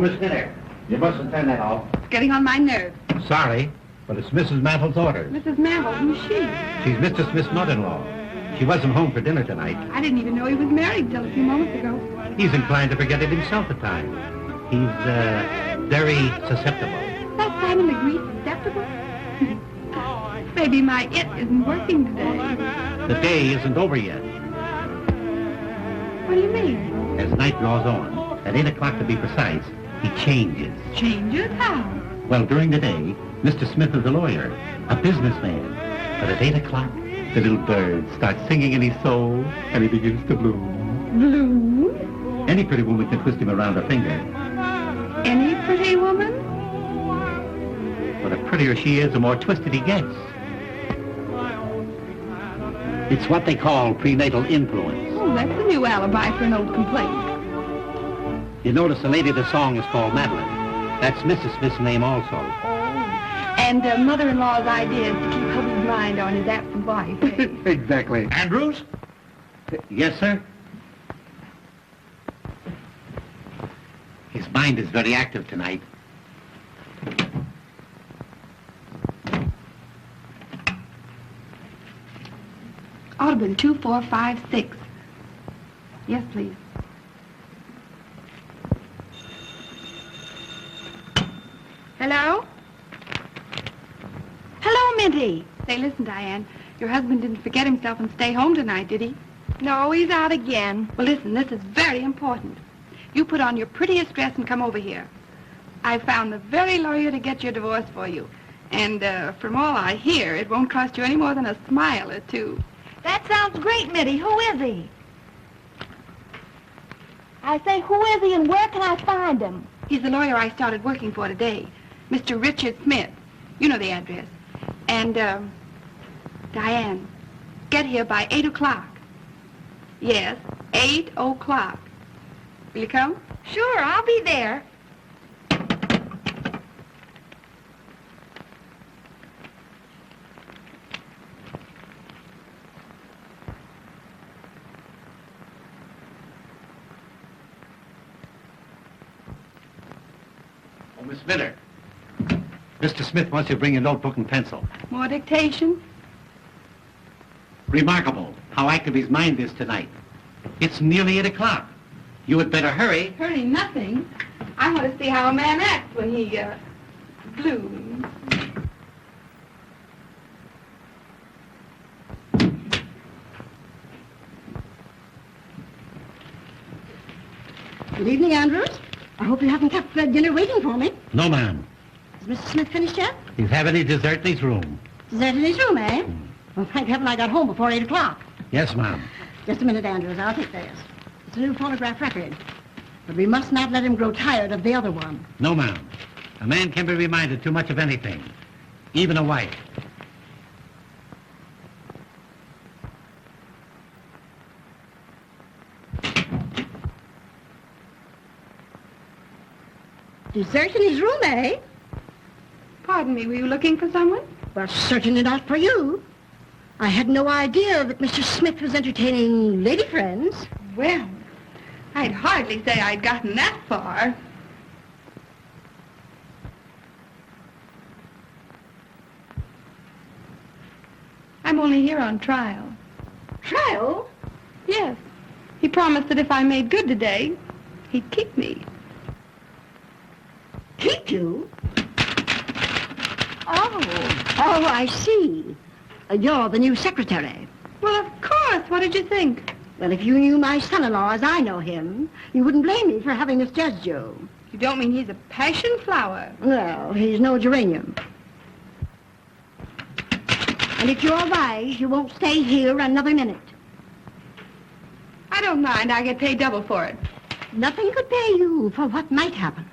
Miss Miller, you mustn't turn that off. It's getting on my nerves. Sorry, but it's Mrs. Mantle's orders. Mrs. Mantle, who's she? She's Mr. Smith's mother-in-law. She wasn't home for dinner tonight. I didn't even know he was married till a few moments ago. He's inclined to forget it himself at times. He's, very susceptible. That Simon Legree susceptible? Maybe my it isn't working today. The day isn't over yet. What do you mean? As night draws on, at 8 o'clock to be precise, he changes. Changes? How? Well, during the day, Mr. Smith is a lawyer, a businessman. But at 8 o'clock, the little bird starts singing in his soul, and he begins to bloom. Bloom? Any pretty woman can twist him around her finger. Any pretty woman? But the prettier she is, the more twisted he gets. It's what they call prenatal influence. Oh, that's a new alibi for an old complaint. You notice the lady of the song is called Madeline. That's Mrs. Smith's name also. And mother-in-law's idea is to keep hubby's mind on his absent wife. Exactly. Andrews? Yes, sir? His mind is very active tonight. Ought to have been 2, 4, 5, 6. Yes, please. Hello? Hello, Minty. Say, listen, Diane. Your husband didn't forget himself and stay home tonight, did he? No, he's out again. Well, listen, this is very important. You put on your prettiest dress and come over here. I found the very lawyer to get your divorce for you. And from all I hear, it won't cost you any more than a smile or two. That sounds great, Mitty. Who is he? I say, who is he and where can I find him? He's the lawyer I started working for today, Mr. Richard Smith. You know the address. And, Diane, get here by 8 o'clock. Yes, 8 o'clock. Will you come? Sure, I'll be there. Oh, Miss Miller. Mr. Smith wants you to bring your notebook and pencil. More dictation? Remarkable how active his mind is tonight. It's nearly 8 o'clock. You had better hurry. Hurry nothing. I want to see how a man acts when he, blooms. Good evening, Andrews. I hope you haven't kept dinner waiting for me. No, ma'am. Is Mr. Smith finished yet? He's having his dessert in his room. Dessert in his room, eh? Well, thank heaven I got home before 8 o'clock. Yes, ma'am. Just a minute, Andrews. I'll take this. It's a new phonograph record. But we must not let him grow tired of the other one. No, ma'am. A man can be reminded too much of anything, even a wife. Dessert in his room, eh? Pardon me, were you looking for someone? Well, certainly not for you. I had no idea that Mr. Smith was entertaining lady friends. Well, I'd hardly say I'd gotten that far. I'm only here on trial. Trial? Yes. He promised that if I made good today, he'd keep me. Keep you? Oh, I see. You're the new secretary. Well, of course. What did you think? Well, if you knew my son-in-law as I know him, you wouldn't blame me for having misjudged you. You don't mean he's a passion flower? Well, he's no geranium. And if you're wise, you won't stay here another minute. I don't mind. I get paid double for it. Nothing could pay you for what might happen.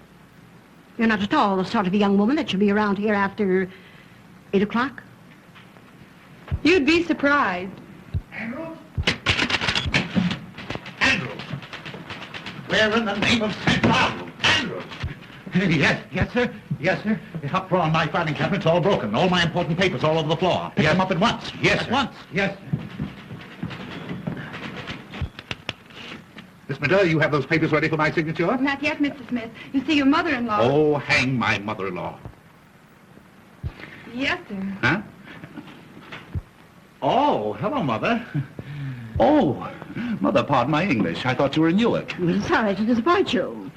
You're not at all the sort of a young woman that should be around here after 8 o'clock. You'd be surprised. Andrews? Andrews! Where in the name of St. Cloud? Andrews! Yes, sir. Yes, sir. The up drawer on my filing cabinet's all broken. All my important papers all over the floor. Pick them up at once. Yes, sir. At once. Yes, sir. Miss Minter, you have those papers ready for my signature? Not yet, Mr. Smith. You see, your mother-in-law... Oh, hang my mother-in-law. Yes, sir. Huh? Oh, hello, Mother. Oh, Mother, pardon my English. I thought you were in Newark. I'm sorry to disappoint you.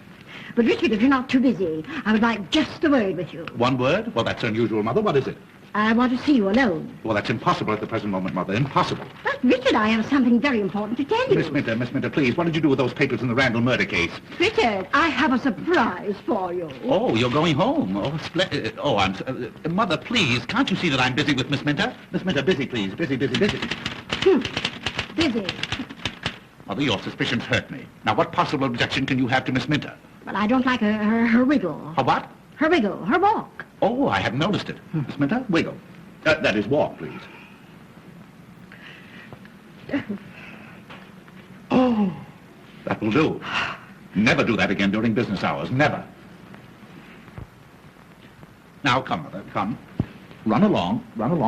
But, Richard, if you're not too busy, I would like just a word with you. One word? Well, that's unusual, Mother. What is it? I want to see you alone. Well, that's impossible at the present moment, Mother. Impossible. But, Richard, I have something very important to tell you. Miss Minter, please, what did you do with those papers in the Randall murder case? Richard, I have a surprise for you. Oh, you're going home. Oh, splendid. Oh, Mother, please, can't you see that I'm busy with Miss Minter? Miss Minter, busy, please. Busy. Busy. Mother, your suspicions hurt me. Now, what possible objection can you have to Miss Minter? But I don't like her wiggle. Her what? Her wiggle, her walk. Oh, I hadn't noticed it. Miss Minter, wiggle. That is, walk, please. Oh, that will do. Never do that again during business hours. Never. Now, come, Mother, come. Run along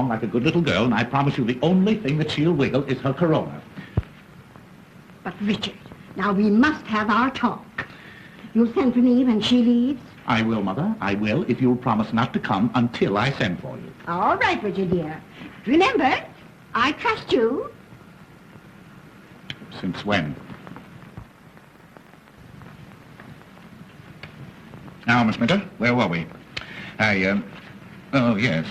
like a good little girl, and I promise you the only thing that she'll wiggle is her corona. But, Richard, now we must have our talk. You'll send for me when she leaves? I will, Mother. I will, if you'll promise not to come until I send for you. All right, Richard, dear. Remember, I trust you. Since when? Now, Miss Minter, where were we? Oh, yes.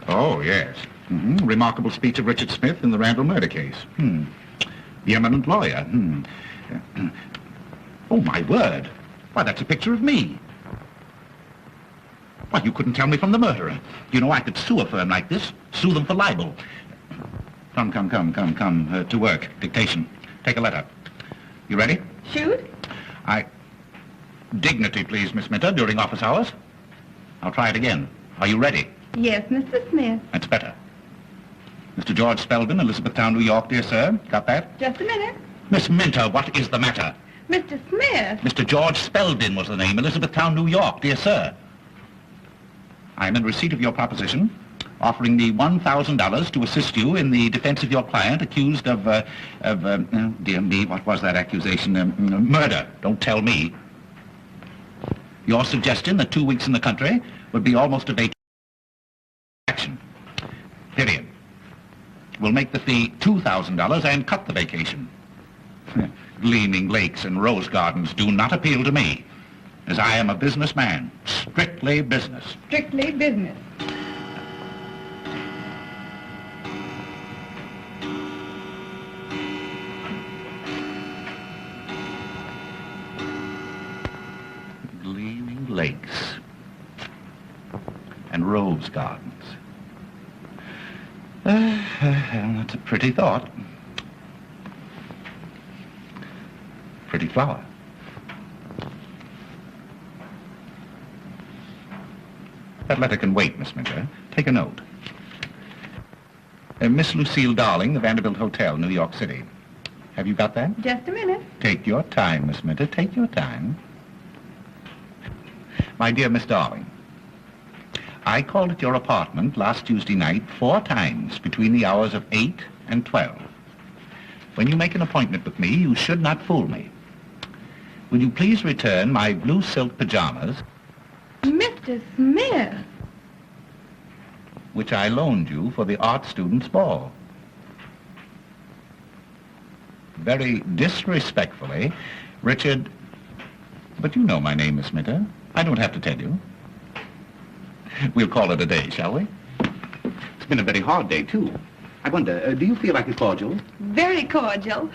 Oh, yes. Remarkable speech of Richard Smith in the Randall murder case. The eminent lawyer. Oh, my word. Why, that's a picture of me. Why, you couldn't tell me from the murderer. You know, I could sue a firm like this, sue them for libel. Come, to work. Dictation. Take a letter. You ready? Shoot? Dignity, please, Miss Minter, during office hours. I'll try it again. Are you ready? Yes, Mr. Smith. That's better. Mr. George Spelvin, Elizabethtown, New York, dear sir. Got that? Just a minute. Miss Minter, what is the matter? Mr. Smith. Mr. George Spelvin was the name, Elizabethtown, New York, dear sir. I am in receipt of your proposition, offering me $1,000 to assist you in the defense of your client accused of dear me, what was that accusation? Murder. Don't tell me. Your suggestion that 2 weeks in the country would be almost a vacation. Period. We'll make the fee $2,000 and cut the vacation. Gleaming lakes and rose gardens do not appeal to me, as I am a businessman. Strictly business. Strictly business. Gleaming lakes and rose gardens. That's a pretty thought. Pretty flower. That letter can wait, Miss Minter. Take a note. Miss Lucille Darling, the Vanderbilt Hotel, New York City. Have you got that? Just a minute. Take your time, Miss Minter. Take your time. My dear Miss Darling, I called at your apartment last Tuesday night 4 times between the hours of 8 and 12. When you make an appointment with me, you should not fool me. Will you please return my blue silk pajamas, Mr. Smith. which I loaned you for the art students' ball? Very disrespectfully, Richard... But you know my name, Miss Minter. I don't have to tell you. We'll call it a day, shall we? It's been a very hard day, too. I wonder, do you feel like a cordial? Very cordial.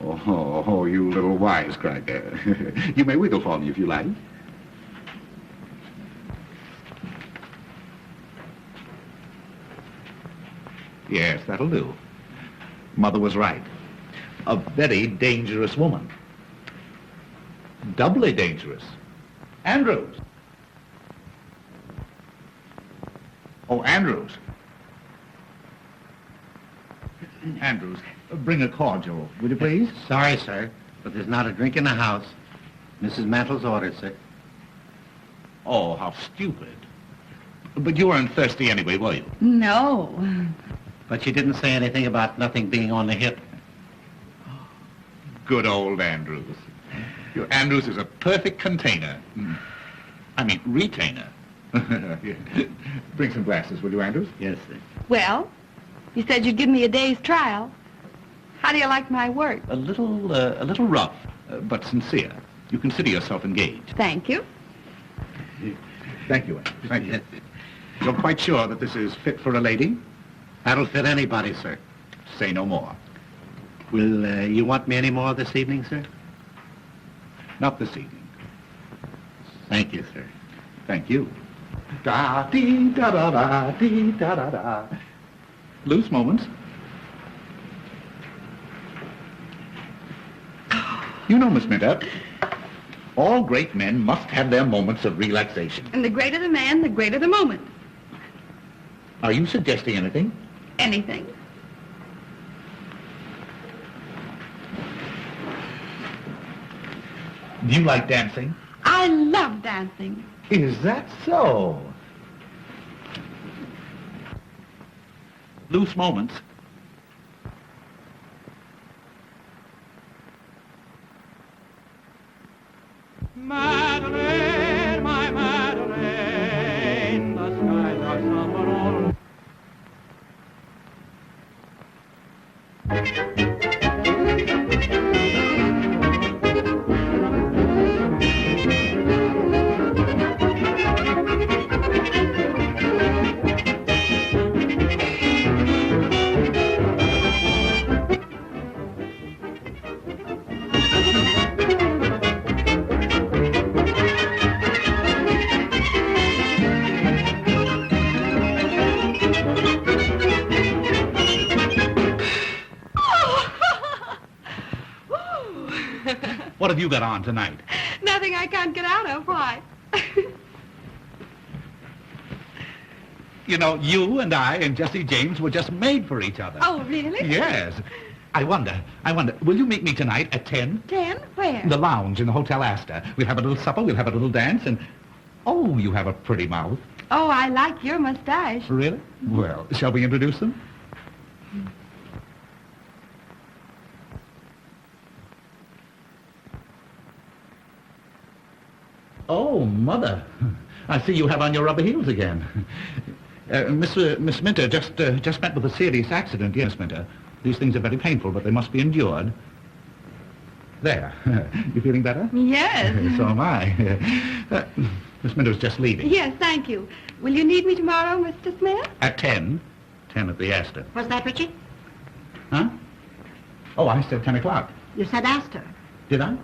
Oh, you little wisecracker. You may wiggle for me if you like. Yes, that'll do. Mother was right. A very dangerous woman. Doubly dangerous. Andrews. Oh, Andrews. Andrews, bring a cordial, will you please? Sorry, sir, but there's not a drink in the house. Mrs. Mantle's ordered, sir. Oh, how stupid. But you weren't thirsty anyway, were you? No. But she didn't say anything about nothing being on the hip. Good old Andrews. Your Andrews is a perfect container. I mean, retainer. Bring some glasses, will you, Andrews? Yes, sir. Well, you said you'd give me a day's trial. How do you like my work? A little rough, but sincere. You consider yourself engaged. Thank you. Thank you, Andrews. Thank you. You're quite sure that this is fit for a lady? That'll fit anybody, sir. Say no more. Will you want me any more this evening, sir? Not this evening. Thank you, sir. Thank you. Da-dee-da-da-da-dee-da-da-da. Loose moments. You know, Miss Minter, all great men must have their moments of relaxation. And the greater the man, the greater the moment. Are you suggesting anything? Anything. Do you like dancing? I love dancing. Is that so? Loose moments. Madeline, my Madeline, the skies are somber all. What have you got on tonight? Nothing I can't get out of. Why? You know, you and I and Jesse James were just made for each other. Oh, really? Yes. I wonder, will you meet me tonight at 10? 10? Where? The lounge in the Hotel Astor. We'll have a little supper, we'll have a little dance, and... Oh, you have a pretty mouth. Oh, I like your mustache. Really? Well, shall we introduce them? Oh, Mother. I see you have on your rubber heels again. Miss Minter just met with a serious accident. Yes, Minter. These things are very painful, but they must be endured. There. You feeling better? Yes. So am I. Miss Minter's just leaving. Yes, thank you. Will you need me tomorrow, Mr. Smith? At 10. 10 at the Astor. What's that, Richard? Huh? Oh, I said 10 o'clock. You said Astor. Did I?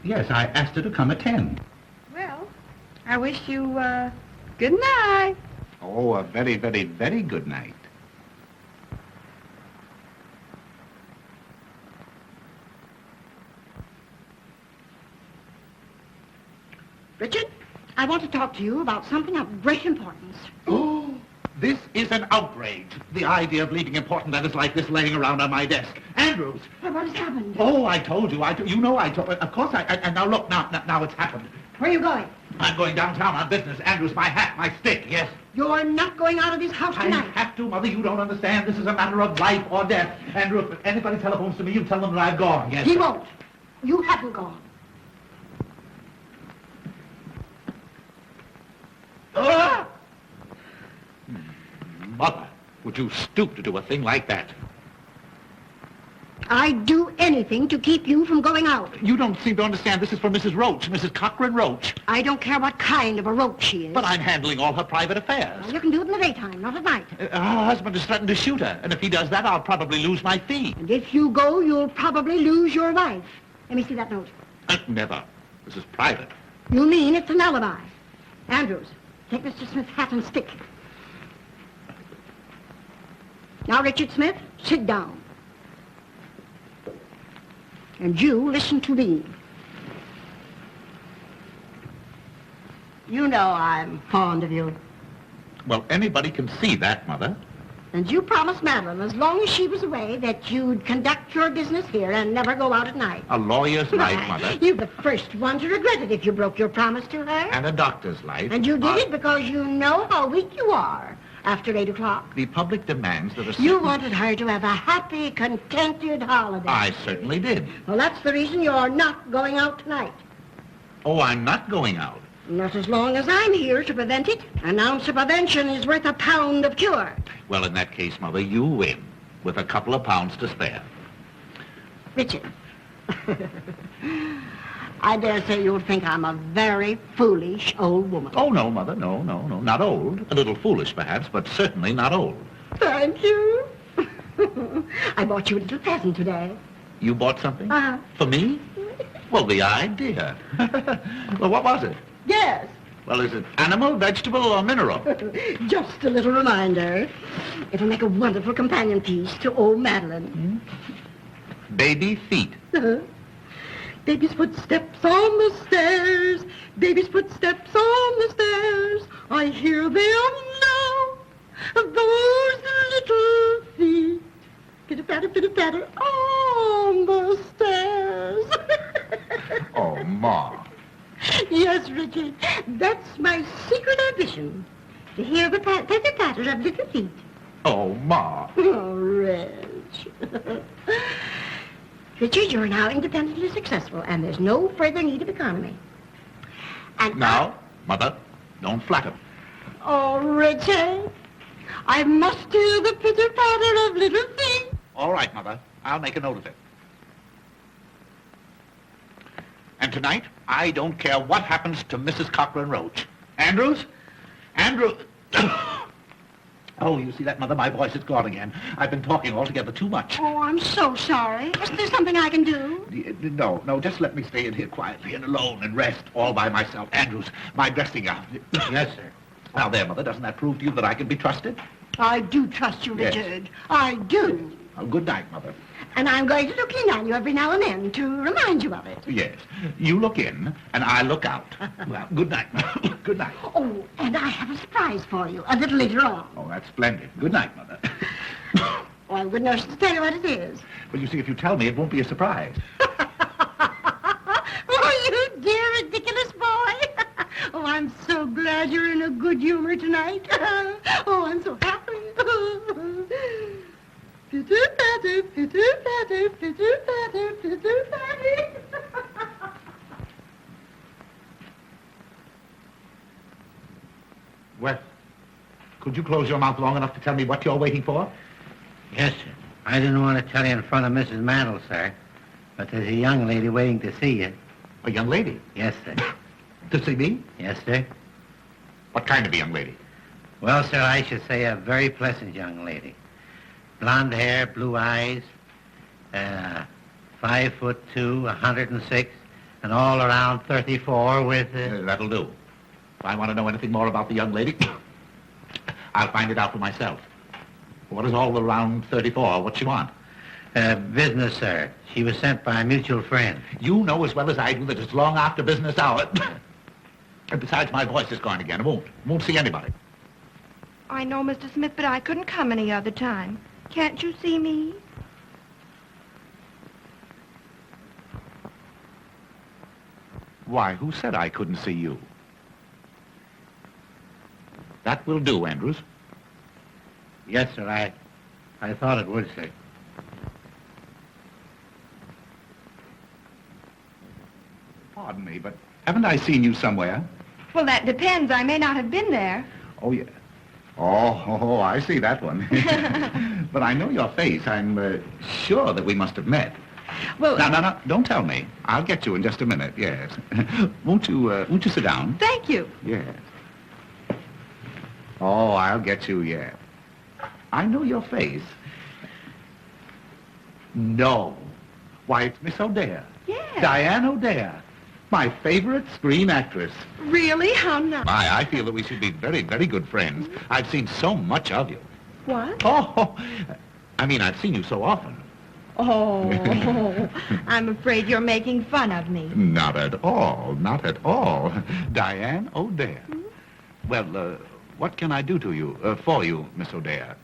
Yes, I asked her to come at 10. Well, I wish you, good night. Oh, a very, very, very good night. Richard, I want to talk to you about something of great importance. Oh, this is an outrage. The idea of leaving important letters like this laying around on my desk. Andrews! Well, what has happened? Oh, I told you. You know I told... Of course and now look, now it's happened. Where are you going? I'm going downtown on business. Andrews, my hat, my stick, yes. You're not going out of this house I tonight. have to, Mother. You don't understand. This is a matter of life or death. Andrew, if anybody telephones to me, you tell them that I've gone, yes? He won't. You haven't gone. Ah! Mother, would you stoop to do a thing like that? I'd do anything to keep you from going out. You don't seem to understand. This is for Mrs. Roach, Mrs. Cochran Roach. I don't care what kind of a roach she is. But I'm handling all her private affairs. Well, you can do it in the daytime, not at night. Her husband has threatened to shoot her, and if he does that, I'll probably lose my fee. And if you go, you'll probably lose your wife. Let me see that note. Never. This is private. You mean it's an alibi? Andrews, take Mr. Smith's hat and stick. Now, Richard Smith, sit down. And you listen to me. You know I'm fond of you. Well, anybody can see that, Mother. And you promised Madeline, as long as she was away, that you'd conduct your business here and never go out at night. A lawyer's life, Mother. You're the first one to regret it if you broke your promise to her. And a doctor's life. And you did it because you know how weak you are. after 8 o'clock. The public demands that a You certain- wanted her to have a happy, contented holiday. I certainly did. Well, that's the reason you're not going out tonight. Oh, I'm not going out. Not as long as I'm here to prevent it. An ounce of prevention is worth a pound of cure. Well, in that case, Mother, you win, with a couple of pounds to spare. Richard, I dare say you'll think I'm a very foolish old woman. Oh, no, Mother, no, not old. A little foolish, perhaps, but certainly not old. Thank you. I bought you a little present today. You bought something? Uh-huh. For me? Well, the idea. Well, what was it? Yes, Well, is it animal, vegetable, or mineral? just a little reminder. It'll make a wonderful companion piece to old Madeline. Baby feet. Baby's footsteps on the stairs. Baby's footsteps on the stairs. I hear them now. Those little feet. Pitter-patter on the stairs. Oh, Ma. Yes, Richard. That's my secret ambition. To hear the patter of little feet. Oh, Ma. Oh, Reg. Richard, you're now independently successful, and there's no further need of economy. And Now, Mother, don't flatter. Oh, Richard, I must hear the pitter-patter of little feet. All right, Mother. I'll make a note of it. And tonight, I don't care what happens to Mrs. Cochran Roach. Andrews? Andrew... Oh, you see that, Mother? My voice is gone again. I've been talking altogether too much. Oh, I'm so sorry. Isn't there something I can do? No, just let me stay in here quietly and alone and rest all by myself. Andrews, my dressing gown. Yes, sir. Now there, Mother, doesn't that prove to you that I can be trusted? I do trust you, Yes. Richard. I do. Oh, good night, Mother. And I'm going to look in on you every now and then to remind you of it. Yes, you look in and I look out. Well, good night, Mother. Good night. Oh, and I have a surprise for you a little later on. Oh, that's splendid. Good night, Mother. Oh, I'm good enough to tell you what it is. Well, you see, if you tell me, it won't be a surprise. Oh, you dear, ridiculous boy. Oh, I'm so glad you're in a good humor tonight. Oh, I'm so happy. Pitter-patter, pitter-patter, pitter-patter, pitter-patter. Well, could you close your mouth long enough to tell me what you're waiting for? Yes, sir. I didn't want to tell you in front of Mrs. Mandel, sir, but there's a young lady waiting to see you. A young lady. Yes, sir. To see me? Yes, sir. What kind of a young lady? Well, sir, I should say a very pleasant young lady. Blonde hair, blue eyes, 5'2", 106, and all around 34 with... That'll do. If I want to know anything more about the young lady, I'll find it out for myself. What is all around 34? What's she want? Business, sir. She was sent by a mutual friend. You know as well as I do that it's long after business hour. And besides, my voice is gone again. I won't see anybody. I know, Mr. Smith, but I couldn't come any other time. Can't you see me? Why, who said I couldn't see you? That will do, Andrews. Yes, sir. I thought it would, sir. Pardon me, but haven't I seen you somewhere? Well, that depends. I may not have been there. Oh, yeah. Oh, I see that one. But I know your face. I'm sure that we must have met. Well, No, don't tell me. I'll get you in just a minute, yes. Won't you sit down? thank you. Yes. Oh, I'll get you, yeah. I know your face. No. Why, it's Miss O'Dare. Yes. Diane O'Dare. My favorite screen actress. Really? How nice. I feel that we should be very, very good friends. I've seen so much of you. What? Oh, I mean, I've seen you so often. Oh, I'm afraid you're making fun of me. Not at all, not at all. Diane O'Dare. Well, what can I do to you, for you, Miss O'Dare?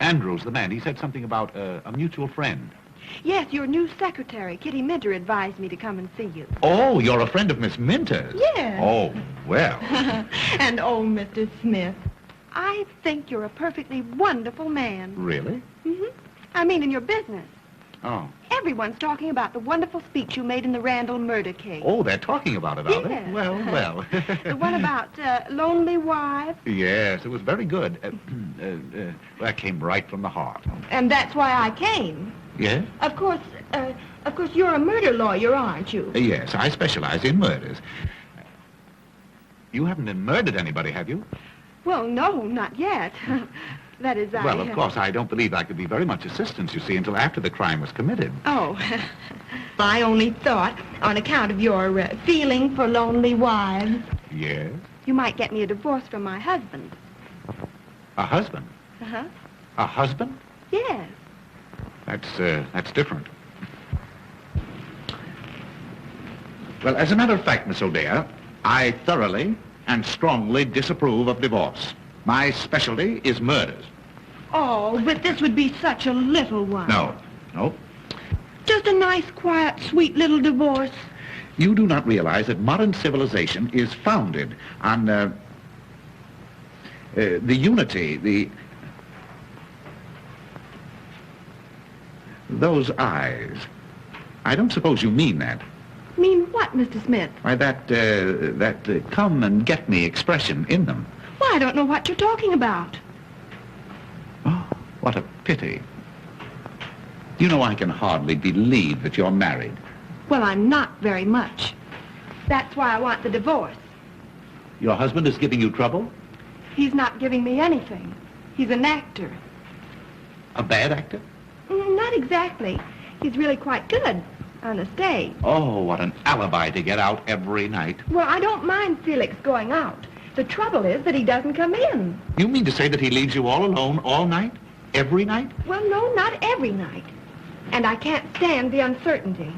Andrews, the man, he said something about a mutual friend. Yes, your new secretary, Kitty Minter, advised me to come and see you. Oh, you're a friend of Miss Minter's? Yes. Oh, well. And oh, Mr. Smith. I think you're a perfectly wonderful man. Really? I mean, in your business. Oh. Everyone's talking about the wonderful speech you made in the Randall murder case. Oh, they're talking about it, are they? Yes. Well, well. The one about lonely wives. Yes, it was very good. That came right from the heart. And that's why I came. Yes? Of course, you're a murder lawyer, aren't you? Yes, I specialize in murders. You haven't murdered anybody, have you? Well, no, not yet. That is, Well, of course, I don't believe I could be very much assistance, you see, until after the crime was committed. Oh, I only thought, on account of your feeling for lonely wives, Yes? you might get me a divorce from my husband. A husband? Uh-huh. A husband? Yes. That's different. Well, as a matter of fact, Miss O'Dea, I thoroughly and strongly disapprove of divorce. My specialty is murders. Oh, but this would be such a little one. No. Just a nice, quiet, sweet little divorce. You do not realize that modern civilization is founded on the unity, those eyes. I don't suppose you mean that. Mean what, Mr. Smith? Why, that come and get me expression in them. Why, I don't know what you're talking about. Oh, what a pity. You know, I can hardly believe that you're married. Well, I'm not very much. That's why I want the divorce. Your husband is giving you trouble? He's not giving me anything. He's an actor. A bad actor? Not exactly. He's really quite good on the stage. Oh, what an alibi to get out every night. Well, I don't mind Felix going out. The trouble is that he doesn't come in. You mean to say that he leaves you all alone all night? Every night? Well, no, not every night. And I can't stand the uncertainty.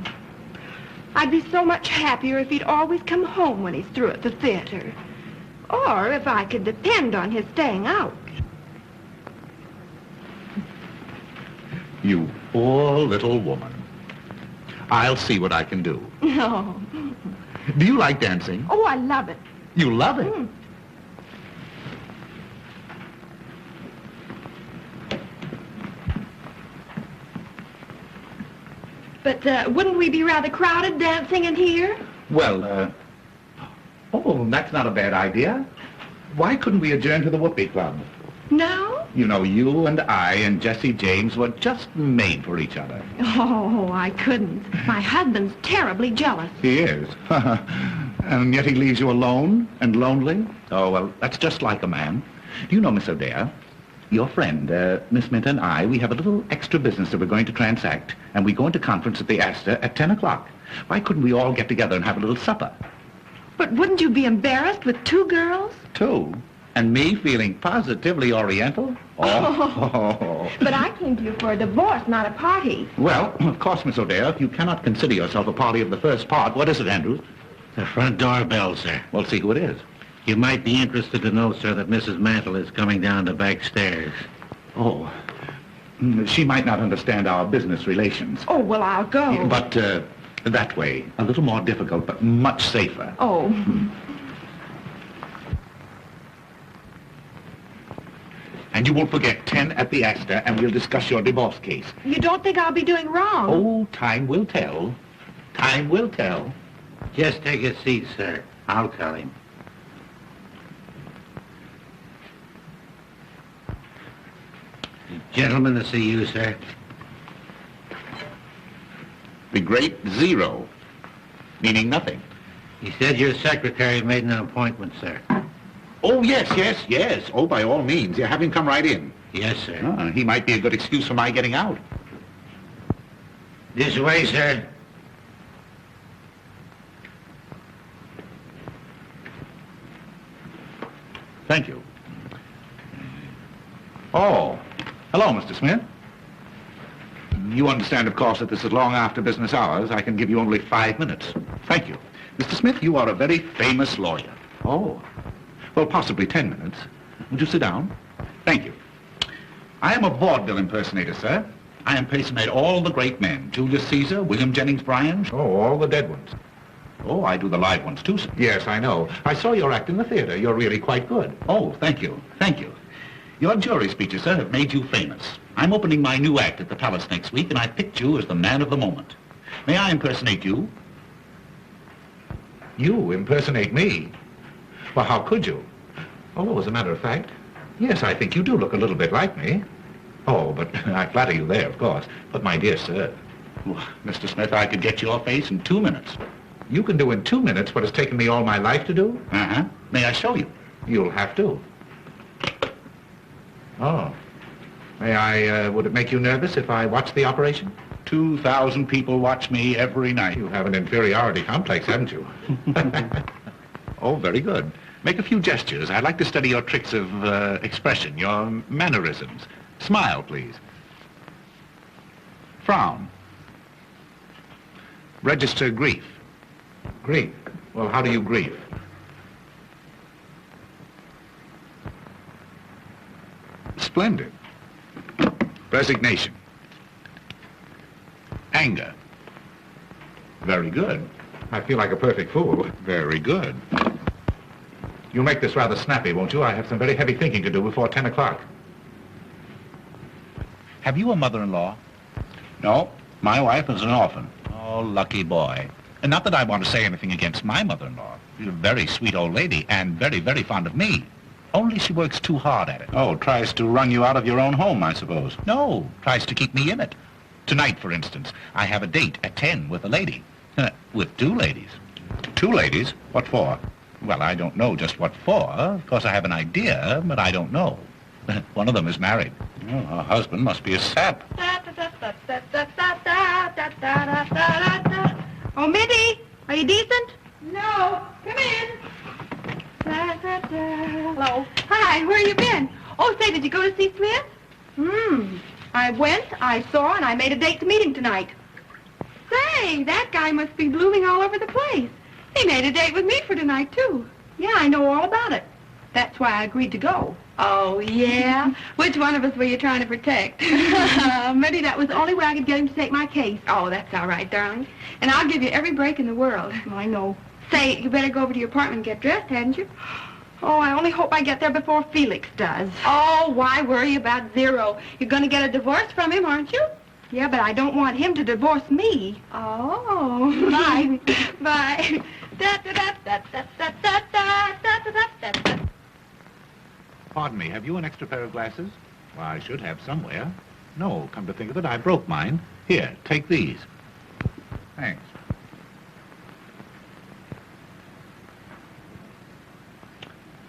I'd be so much happier if he'd always come home when he's through at the theater. Or if I could depend on his staying out. You poor little woman. I'll see what I can do. No. Do you like dancing? Oh, I love it. You love it? But wouldn't we be rather crowded dancing in here? Well, oh, that's not a bad idea. Why couldn't we adjourn to the Whoopee Club? No? You know, you and I and Jesse James were just made for each other. Oh, I couldn't. My husband's terribly jealous. He is. And yet he leaves you alone and lonely? Oh, well, that's just like a man. Do you know, Miss O'Dea, your friend, Miss Mint and I, we have a little extra business that we're going to transact, and we go into conference at the Astor at 10 o'clock. Why couldn't we all get together and have a little supper? But wouldn't you be embarrassed with two girls? Two? And me feeling positively oriental? Oh. But I came to you for a divorce, not a party. Well, of course, Miss O'Dea, if you cannot consider yourself a party of the first part, what is it, Andrews? The front door bell, sir. Well, see who it is. You might be interested to know, sir, that Mrs. Mantle is coming down the back stairs. Oh. She might not understand our business relations. Oh, well, I'll go. But that way, a little more difficult, but much safer. Oh. And you won't forget 10 at the Astor, and we'll discuss your divorce case. You don't think I'll be doing wrong? Oh, time will tell. Time will tell. Just take a seat, sir. I'll tell him. Gentlemen to see you, sir. The great zero, meaning nothing. He said your secretary made an appointment, sir. Oh, yes. Oh, by all means. Yeah, have him come right in. Yes, sir. He might be a good excuse for my getting out. This way, sir. Thank you. Oh, hello, Mr. Smith. You understand, of course, that this is long after business hours. I can give you only 5 minutes. Thank you. Mr. Smith, you are a very famous lawyer. Oh. Well, possibly 10 minutes. Would you sit down? Thank you. I am a vaudeville impersonator, sir. I impersonate all the great men. Julius Caesar, William Jennings Bryan. Oh, all the dead ones. Oh, I do the live ones too, sir. Yes, I know. I saw your act in the theater. You're really quite good. Oh, thank you. Thank you. Your jury speeches, sir, have made you famous. I'm opening my new act at the Palace next week, and I picked you as the man of the moment. May I impersonate you? You impersonate me? Well, how could you? Oh, as a matter of fact, yes, I think you do look a little bit like me. Oh, but I flatter you there, of course. But my dear sir... Well, Mr. Smith, I could get your face in 2 minutes. You can do in 2 minutes what has taken me all my life to do? Uh-huh. May I show you? You'll have to. Oh. May I, would it make you nervous if I watched the operation? 2,000 people watch me every night. You have an inferiority complex, haven't you? Oh, very good. Make a few gestures. I'd like to study your tricks of expression, your mannerisms. Smile, please. Frown. Register grief. Grief? Well, how do you grieve? Splendid. Resignation. Anger. Very good. I feel like a perfect fool. Very good. You'll make this rather snappy, won't you? I have some very heavy thinking to do before 10 o'clock. Have you a mother-in-law? No, my wife is an orphan. Oh, lucky boy. And not that I want to say anything against my mother-in-law. She's a very sweet old lady and very, very fond of me. Only she works too hard at it. Oh, tries to run you out of your own home, I suppose. No, tries to keep me in it. Tonight, for instance, I have a date at 10 with a lady. With 2 ladies. 2 ladies? What for? Well, I don't know just what for. Of course, I have an idea, but I don't know. One of them is married. Oh, her husband must be a sap. Oh, Minnie, are you decent? No. Come in. Hello. Hi, where you been? Oh, say, did you go to see Smith? I went, I saw, and I made a date to meet him tonight. Say, that guy must be blooming all over the place. He made a date with me for tonight, too. Yeah, I know all about it. That's why I agreed to go. Oh, yeah? Which one of us were you trying to protect? Maybe that was the only way I could get him to take my case. Oh, that's all right, darling. And I'll give you every break in the world. I know. Say, you better go over to your apartment and get dressed, hadn't you? Oh, I only hope I get there before Felix does. Oh, why worry about Zero? You're going to get a divorce from him, aren't you? Yeah, but I don't want him to divorce me. Oh. Bye. Bye. Pardon me, have you an extra pair of glasses? Well, I should have somewhere. No, come to think of it, I broke mine. Here, take these. Thanks.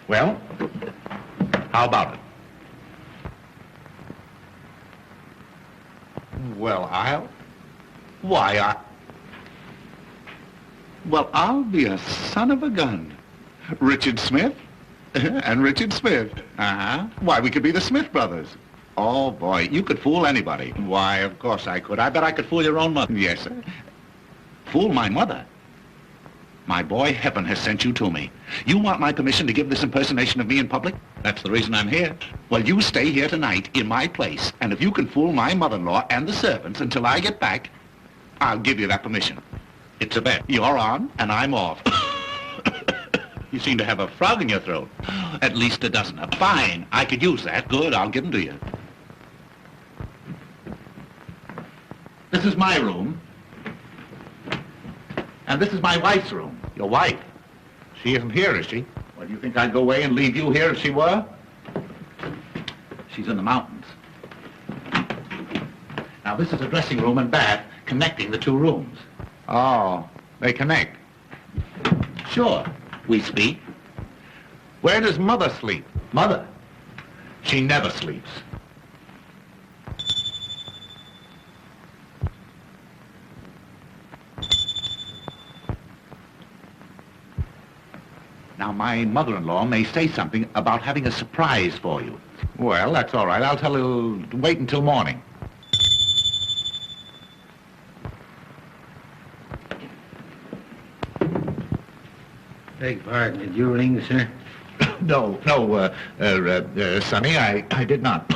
Well, how about it? Well, I'll be a son of a gun. Richard Smith and Richard Smith. Uh-huh. Why, we could be the Smith brothers. Oh, boy, you could fool anybody. Why, of course I could. I bet I could fool your own mother. Yes, sir. Fool my mother? My boy, heaven has sent you to me. You want my permission to give this impersonation of me in public? That's the reason I'm here. Well, you stay here tonight in my place, and if you can fool my mother-in-law and the servants until I get back, I'll give you that permission. It's a bet. You're on, and I'm off. You seem to have a frog in your throat. At least a dozen. Fine. I could use that. Good. I'll give them to you. This is my room. And this is my wife's room. Your wife? she isn't here, is she? Well, do you think I'd go away and leave you here if she were? She's in the mountains. Now, this is a dressing room and bath connecting the 2 rooms. Oh, they connect. Sure. We speak. Where does Mother sleep? Mother. She never sleeps. Now, my mother-in-law may say something about having a surprise for you. Well, that's all right. I'll tell her to wait until morning. Beg pardon, did you ring, sir? No, Sonny, I did not.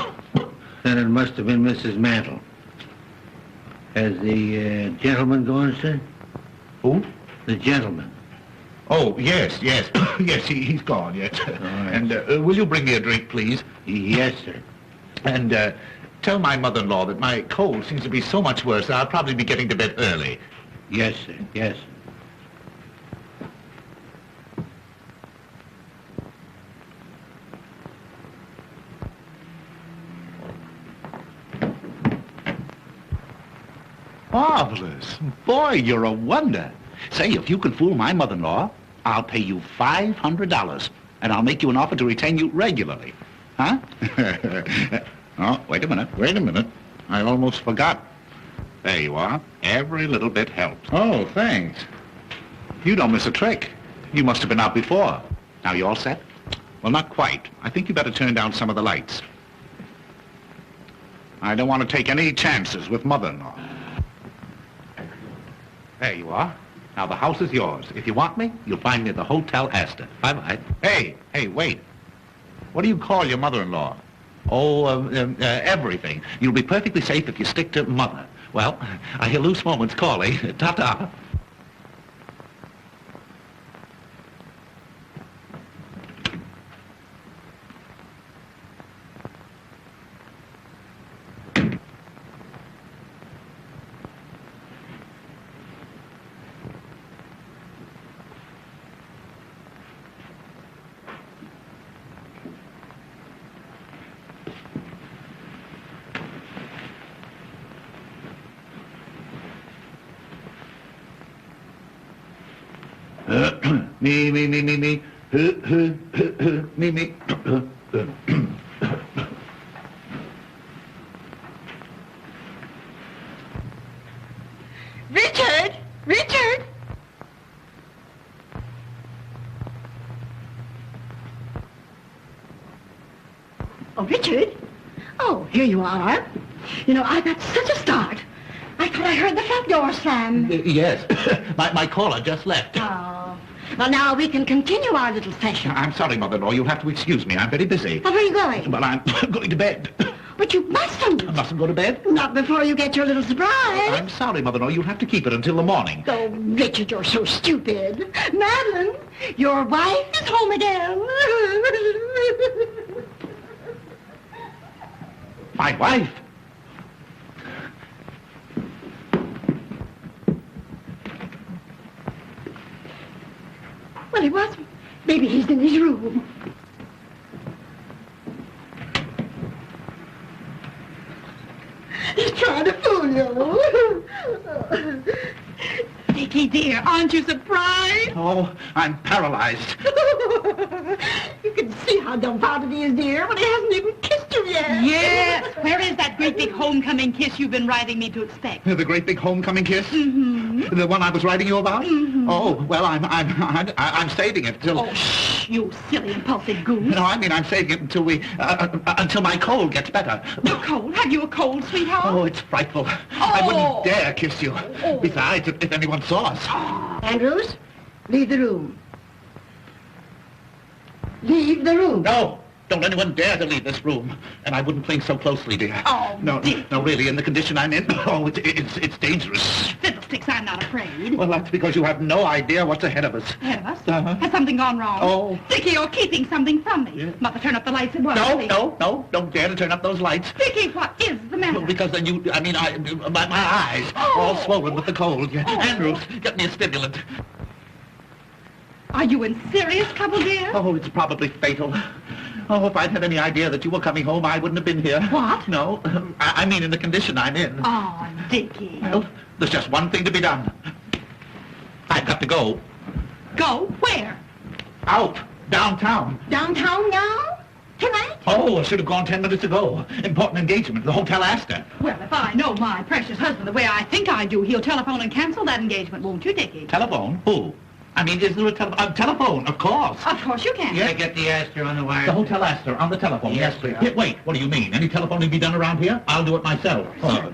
Then it must have been Mrs. Mantle. Has the gentleman gone, sir? Who? The gentleman. Oh, yes. Yes, he's gone, yes. right. And will you bring me a drink, please? Yes, sir. And tell my mother-in-law that my cold seems to be so much worse that I'll probably be getting to bed early. Yes, sir. Yes. Marvelous. Boy, you're a wonder. Say, if you can fool my mother-in-law, I'll pay you $500, and I'll make you an offer to retain you regularly. Huh? Oh, wait a minute. I almost forgot. There you are. Every little bit helps. Oh, thanks. You don't miss a trick. You must have been out before. Now, you all set? Well, not quite. I think you better turn down some of the lights. I don't want to take any chances with mother-in-law. There you are. Now, the house is yours. If you want me, you'll find me at the Hotel Astor. Bye-bye. Hey, wait. What do you call your mother-in-law? Oh, everything. You'll be perfectly safe if you stick to mother. Well, I hear loose moments calling. Ta-ta. Me. Me. Richard! Oh, Richard? Oh, here you are. You know, I got such a start. I thought I heard the front door slam. Yes. my caller just left. Oh. Well, now we can continue our little session. I'm sorry, mother-in-law. You'll have to excuse me. I'm very busy. Well, where are you going? Well, I'm going to bed. But you mustn't. I mustn't go to bed? Not before you get your little surprise. I'm sorry, mother-in-law. You'll have to keep it until the morning. Oh, Richard, you're so stupid. Madeline, your wife is home again. My wife? Well, he wasn't. Maybe he's in his room. He's trying to fool you. Dickie, dear, aren't you surprised? Oh, I'm paralyzed. You can see how dumbfounded he is, dear, when he hasn't even kissed you yet. Yes. Where is that great big homecoming kiss you've been writing me to expect? The great big homecoming kiss? Mm-hmm. The one I was writing you about? Mm-hmm. Oh, well, I'm saving it till... Oh, shh, you silly, impulsive goose. No, I mean, I'm saving it until until my cold gets better. You're cold? Have you a cold, sweetheart? Oh, it's frightful. I wouldn't dare kiss you. Oh. Besides, if anyone saw us. Andrews, leave the room. Leave the room. No, don't anyone dare to leave this room. And I wouldn't cling so closely, dear. Oh, no, Dick. no, really, in the condition I'm in, oh, it's dangerous. Fiddlesticks, I'm not afraid. Well, that's because you have no idea what's ahead of us. Ahead of us? Uh-huh. Has something gone wrong? Oh. Dickie, you're keeping something from me. Yeah. Mother, turn up the lights at once. No, don't dare to turn up those lights. Dickie, what is the matter? Well, because then my eyes are all swollen with the cold. Yeah. Oh. Andrews, get me a stimulant. Are you in serious trouble, dear? Oh, it's probably fatal. Oh, if I'd had any idea that you were coming home, I wouldn't have been here. What? No, I mean in the condition I'm in. Oh, Dickie. Well, there's just one thing to be done. I've got to go. Go? Where? Out. Downtown. Downtown now? Tonight? Oh, I should have gone 10 minutes ago. Important engagement, the Hotel Astor. Well, if I know my precious husband the way I think I do, he'll telephone and cancel that engagement, won't you, Dickie? Telephone? Who? I mean, is there a telephone? Of course. Of course you can. Yeah, get the Astor on the wire. The Hotel Astor, on the telephone. Yes, please. sir. Wait, what do you mean? Any telephoning be done around here? I'll do it myself. Well,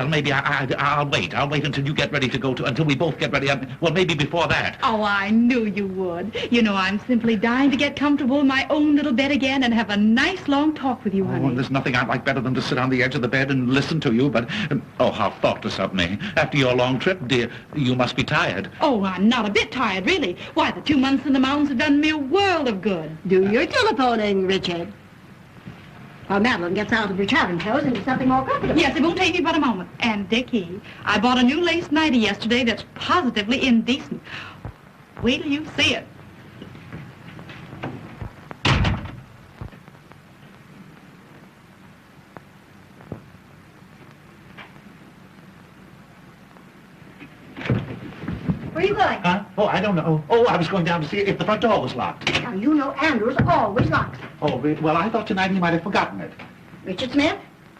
maybe I'll wait. I'll wait until you get ready to go to, until we both get ready. Well, maybe before that. Oh, I knew you would. You know, I'm simply dying to get comfortable in my own little bed again and have a nice long talk with you, Oh, honey. there's nothing I'd like better than to sit on the edge of the bed and listen to you, but, oh, how thoughtless of me. After your long trip, dear, you must be tired. Oh, I'm not a bit tired, really. Why, the 2 months in the mountains have done me a world of good. Do your telephoning, Richard. While Madeline gets out of her traveling clothes into something more comfortable. Yes, it won't take me but a moment. And, Dickie, I bought a new lace nightie yesterday that's positively indecent. Wait till you see it. Where are you going? Huh? Oh, I don't know. Oh, I was going down to see if the front door was locked. Now, you know Andrews always locks. Oh, well, I thought tonight he might have forgotten it. Richard Smith,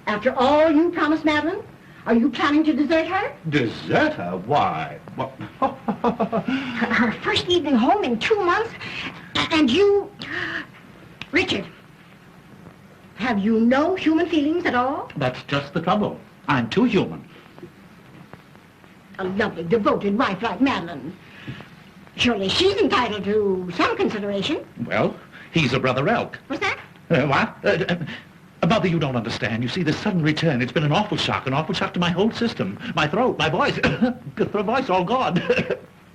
after all you promised Madeline, are you planning to desert her? Desert her? Why? Well, Her first evening home in 2 months, and you... Richard, have you no human feelings at all? that's just the trouble. I'm too human. A lovely, devoted wife like Madeline. Surely she's entitled to some consideration. Well, he's a brother elk. What's that? What? Mother, you don't understand. You see, this sudden return, it's been an awful shock to my whole system. My throat, my voice, the voice all gone.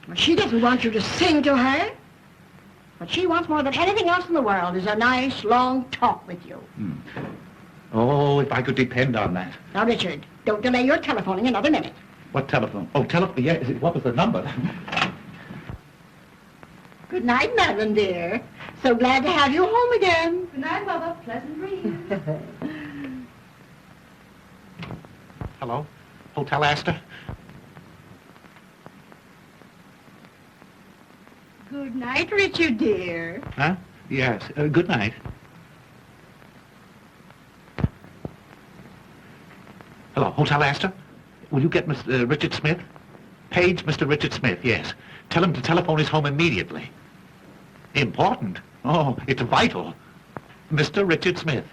Well, she doesn't want you to sing to her. What she wants more than anything else in the world is a nice, long talk with you. Oh, if I could depend on that. Now, Richard, don't delay your telephoning another minute. What telephone? Oh, telephone, yeah, what was the number? Good night, Madeline, dear. So glad to have you home again. Good night, Mother. Pleasant dreams. Hello? Hotel Astor? Good night, Richard, dear. Huh? Yes, good night. Hello, Hotel Astor? Will you get Mr. Richard Smith? Page Mr. Richard Smith, yes. Tell him to telephone his home immediately. Important? Oh, it's vital. Mr. Richard Smith.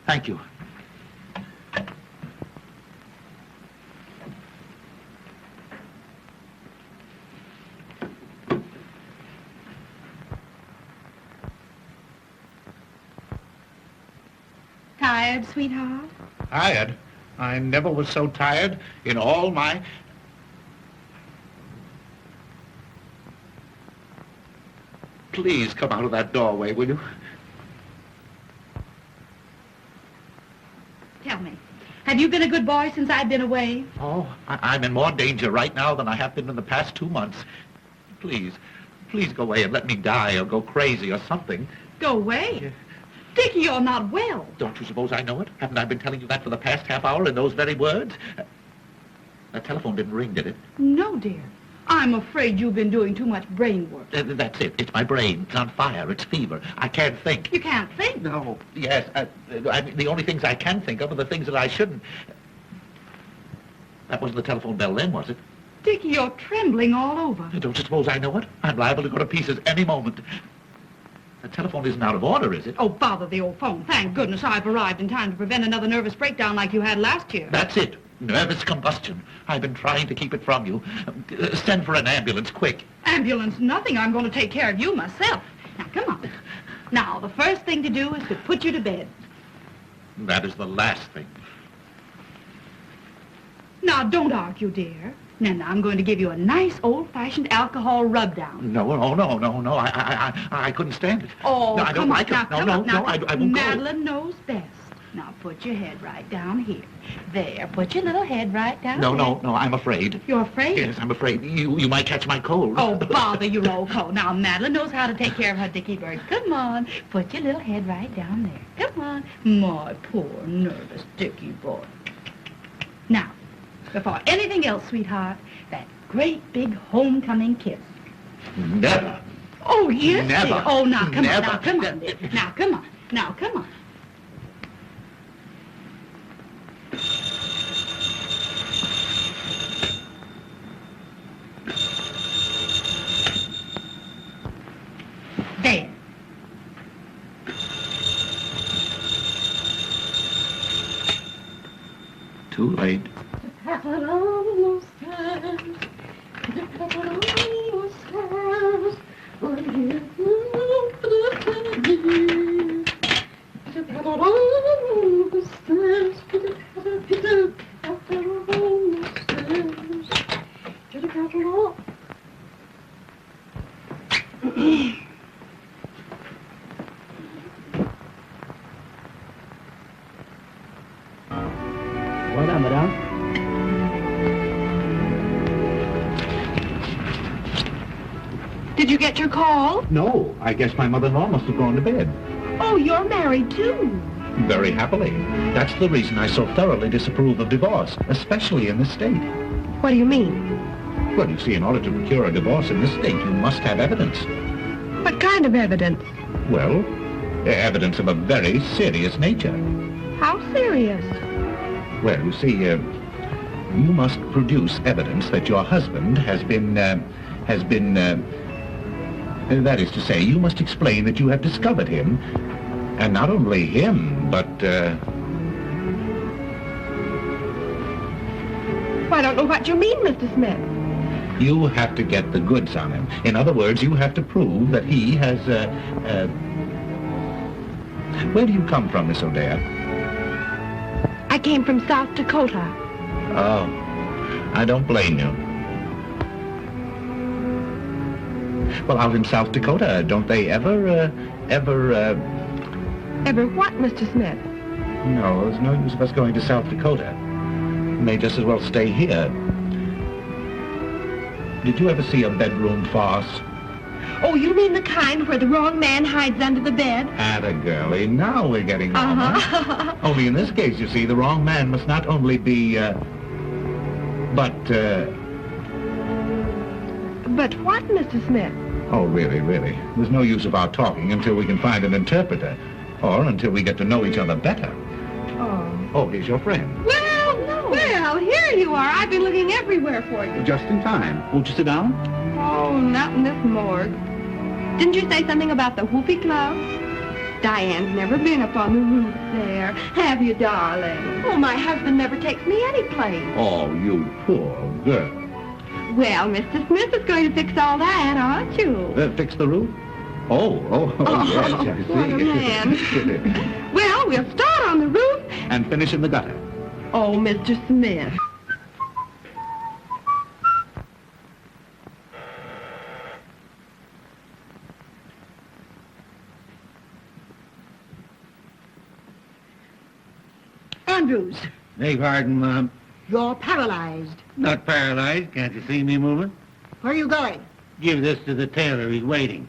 Thank you. Tired, sweetheart? Tired? I never was so tired in all my... Please come out of that doorway, will you? Tell me, have you been a good boy since I've been away? Oh, I'm in more danger right now than I have been in the past 2 months. Please go away and let me die or go crazy or something. Go away. Dickie, you're not well. Don't you suppose I know it? Haven't I been telling you that for the past half hour in those very words? That telephone didn't ring, did it? No, dear. I'm afraid you've been doing too much brain work. That's it. It's my brain. It's on fire. It's fever. I can't think. You can't think. No. Yes. The only things I can think of are the things that I shouldn't. That wasn't the telephone bell then, was it? Dickie, you're trembling all over. Don't you suppose I know it? I'm liable to go to pieces any moment. The telephone isn't out of order, is it? Oh, bother the old phone. Thank goodness I've arrived in time to prevent another nervous breakdown like you had last year. That's it. Nervous combustion. I've been trying to keep it from you. Send for an ambulance, quick. Ambulance, nothing. I'm going to take care of you myself. Now, come on. Now, the first thing to do is to put you to bed. That is the last thing. Now, don't argue, dear. Now, I'm going to give you a nice old-fashioned alcohol rub-down. No. I couldn't stand it. Oh, no, I don't come on. like Now, it. come No, on. Now, I won't go. Madeline knows best. Now, put your head right down here. There, put your little head right down there. No, I'm afraid. You're afraid? Yes, I'm afraid. You might catch my cold. Oh, bother your old coat. Now, Madeline knows how to take care of her Dickie bird. Come on, put your little head right down there. Come on. My poor, nervous Dickie boy. Now, before anything else, sweetheart, that great big homecoming kiss. Never. Oh, yes, Never. dear. Oh, now, come Never. on, now, come on, dear. Now, come on. Now, come on. too late. Voilà, madame. Did you get your call? No, I guess my mother-in-law must have gone to bed. Oh, you're married, too. Very happily. That's the reason I so thoroughly disapprove of divorce, especially in this state. What do you mean? Well, you see, in order to procure a divorce in this state, you must have evidence. What kind of evidence? Well, evidence of a very serious nature. How serious? Well, you see, you must produce evidence that your husband has been, that is to say, you must explain that you have discovered him, and not only him, but, I don't know what you mean, Mr. Smith. you have to get the goods on him. In other words, you have to prove that he has, where do you come from, Miss O'Dare? I came from South Dakota. Oh, I don't blame you. Well, out in South Dakota, don't they ever... Ever what, Mr. Smith? No, there's no use of us going to South Dakota. We may just as well stay here. Did you ever see a bedroom farce? Oh, you mean the kind where the wrong man hides under the bed? Atta girlie, now we're getting on. Huh? Only in this case, you see, the wrong man must not only be, but what, Mr. Smith? Oh, really. There's no use of our talking until we can find an interpreter, or until we get to know each other better. Oh, here's your friend. Well, here you are. I've been looking everywhere for you. Just in time. Won't you sit down? Oh, not in this morgue. Didn't you say something about the Whoopee Club? Diane's never been up on the roof there. Have you, darling? Oh, my husband never takes me any place. Oh, you poor girl. Well, Mr. Smith is going to fix all that, aren't you? Fix the roof? Oh, yes, I see. What a man. Well, we'll start on the roof. And finish in the gutter. Oh, Mr. Smith. Andrews, Beg pardon, Mom. you're paralyzed. Not paralyzed. Can't you see me moving? Where are you going? Give this to the tailor. He's waiting.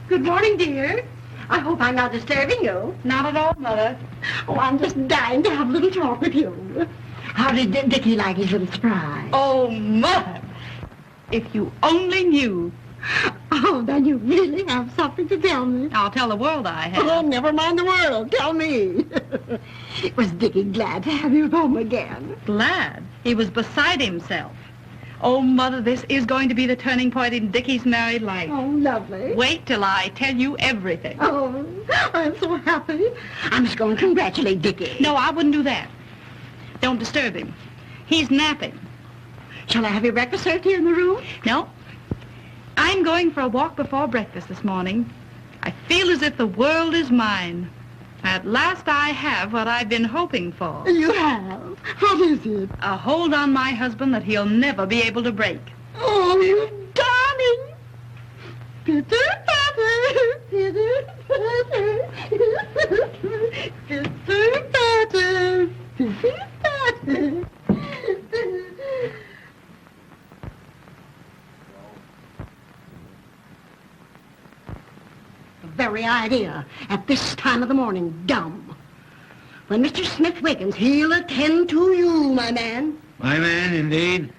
Good morning, dear. I hope I'm not disturbing you. Not at all, Mother. Oh, I'm just dying to have a little talk with you. How did Dickie like his little surprise? Oh, Mother. If you only knew. Oh, then you really have something to tell me. I'll tell the world I have. Oh, never mind the world. Tell me. Was Dickie glad to have you home again? Glad. He was beside himself. Oh, Mother, this is going to be the turning point in Dickie's married life. Oh, lovely. Wait till I tell you everything. Oh, I'm so happy. I must go and congratulate Dickie. No, I wouldn't do that. Don't disturb him. He's napping. Shall I have your breakfast served here in the room? No. I'm going for a walk before breakfast this morning. I feel as if the world is mine. At last I have what I've been hoping for. You have? What is it? A hold on my husband that he'll never be able to break. Oh, you darling. Pitter-patter, pitter-patter, pitter-patter, pitter-patter. The very idea at this time of the morning, dumb. When Mr. Smith wakens, he'll attend to you, my man. My man, indeed.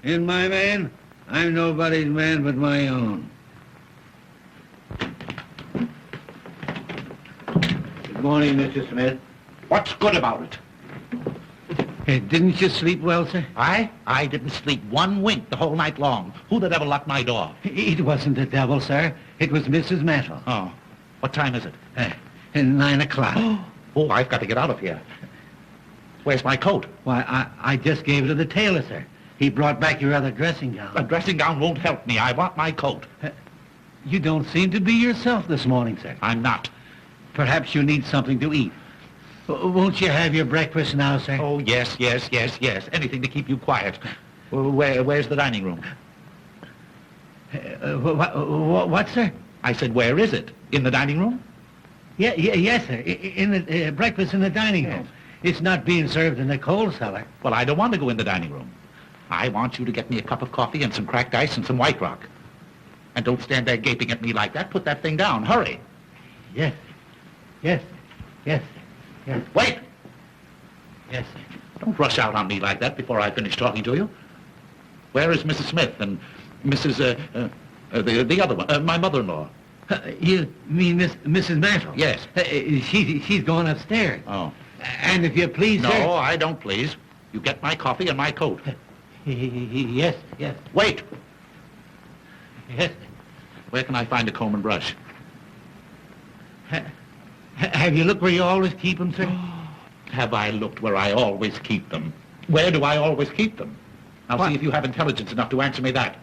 And my man? I'm nobody's man but my own. Good morning, Mr. Smith. What's good about it? Hey, didn't you sleep well, sir? I didn't sleep one wink the whole night long. Who the devil locked my door? It wasn't the devil, sir. It was Mrs. Mantle. Oh, what time is it? 9 o'clock. Oh, I've got to get out of here. Where's my coat? Why, I just gave it to the tailor, sir. He brought back your other dressing gown. A dressing gown won't help me. I want my coat. You don't seem to be yourself this morning, sir. I'm not. Perhaps you need something to eat. Won't you have your breakfast now, sir? Oh, yes. Anything to keep you quiet. Where's the dining room? What, sir? I said, where is it? In the dining room? Yes, sir. In the breakfast in the dining room. It's not being served in the coal cellar. Well, I don't want to go in the dining room. I want you to get me a cup of coffee and some cracked ice and some White Rock. And don't stand there gaping at me like that. Put that thing down. Hurry. Yes. Wait! Yes, sir. Don't rush out on me like that before I finish talking to you. Where is Mrs. Smith and Mrs. The other one, my mother-in-law? You mean Mrs. Mantle? Yes. She's going upstairs. Oh. And if you please, No, sir... I don't please. You get my coffee and my coat. Yes. Wait! Yes. Where can I find a comb and brush? Have you looked where you always keep them, sir? Have I looked where I always keep them? Where do I always keep them? Now What? see if you have intelligence enough to answer me that.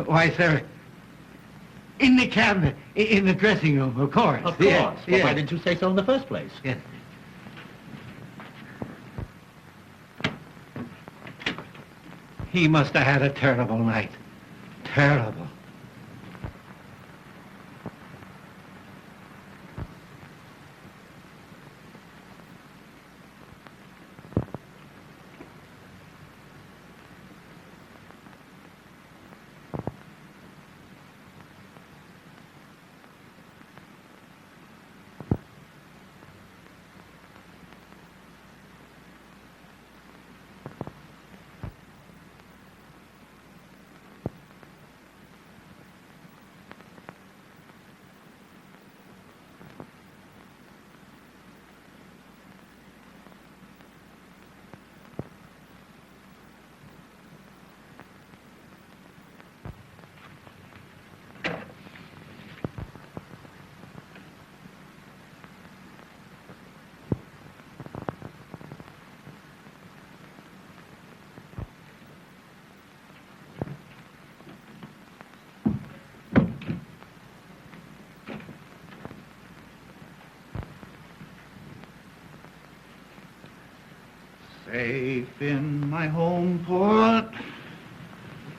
Why, sir, in the cabinet, in the dressing room, of course. Of course. Yes, Well, yes. why didn't you say so in the first place? Yes. He must have had a terrible night. Terrible. Safe in my home port,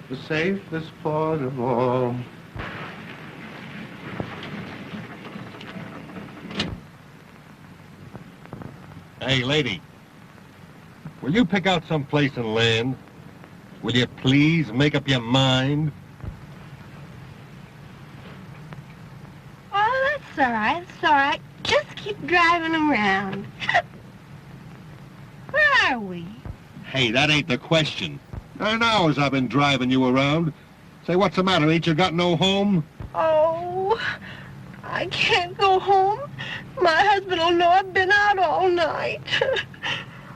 the safest port of all. Hey, lady, will you pick out some place and land? Will you please make up your mind? Oh, that's all right. It's all right. Just keep driving around. Where are we? Hey, that ain't the question. 9 hours I've been driving you around. Say, what's the matter? Ain't you got no home? Oh, I can't go home. My husband will know I've been out all night.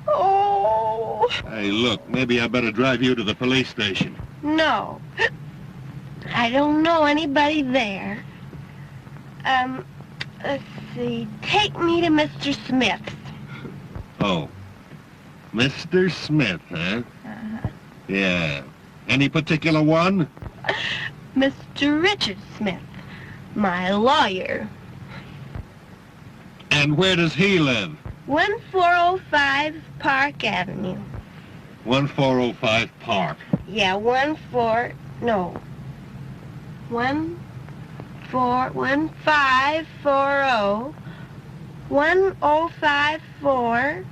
Oh. Hey, look, maybe I better drive you to the police station. No. I don't know anybody there. Let's see. Take me to Mr. Smith's. Oh. Mr. Smith, huh? Uh-huh. Yeah. Any particular one? Mr. Richard Smith, my lawyer. And where does he live? 1405 Park Avenue. 1405 Park. Yeah, 1540. 1054.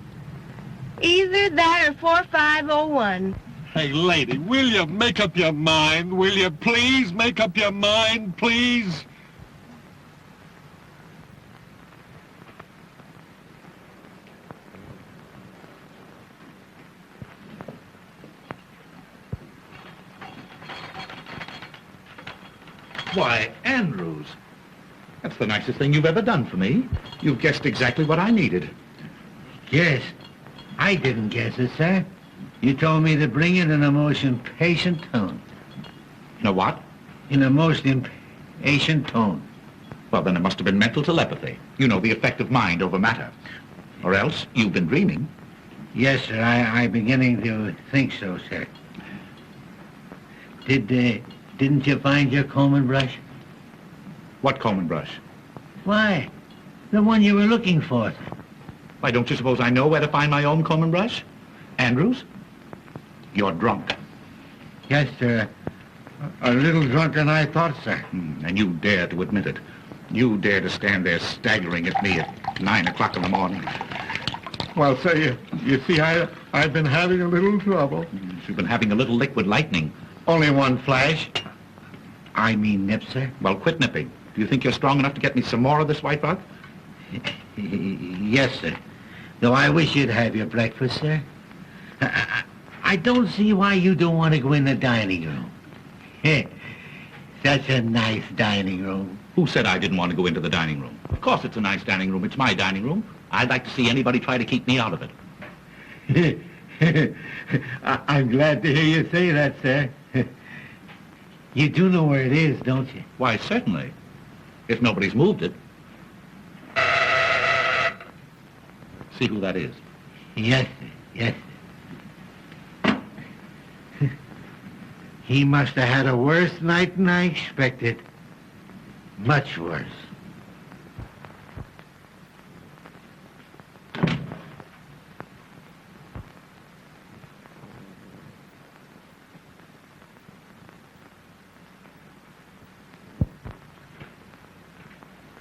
Either that or 4501. Hey, lady, will you make up your mind? Will you please make up your mind, please? Why, Andrews, that's the nicest thing you've ever done for me. You've guessed exactly what I needed. Yes. I didn't guess it, sir. You told me to bring it in a most impatient tone. Know what? In a most impatient tone. Well, then it must have been mental telepathy. You know, the effect of mind over matter. Or else you've been dreaming. Yes, sir, I'm beginning to think so, sir. Didn't you find your comb and brush? What comb and brush? Why, the one you were looking for, sir. Why, don't you suppose I know where to find my own comb and brush? Andrews, you're drunk. Yes, sir. A little drunker than I thought, sir. And you dare to admit it. You dare to stand there staggering at me at 9 o'clock in the morning. Well, sir, you see, I've been having a little trouble. You've been having a little liquid lightning. Only one flash. I mean nip, sir. Well, quit nipping. Do you think you're strong enough to get me some more of this White Rock? Yes, sir. Though I wish you'd have your breakfast, sir. I don't see why you don't want to go in the dining room. Such a nice dining room. Who said I didn't want to go into the dining room? Of course it's a nice dining room. It's my dining room. I'd like to see anybody try to keep me out of it. I'm glad to hear you say that, sir. You do know where it is, don't you? Why, certainly. If nobody's moved it. See who that is. Yes, sir. Yes, sir. He must have had a worse night than I expected. Much worse.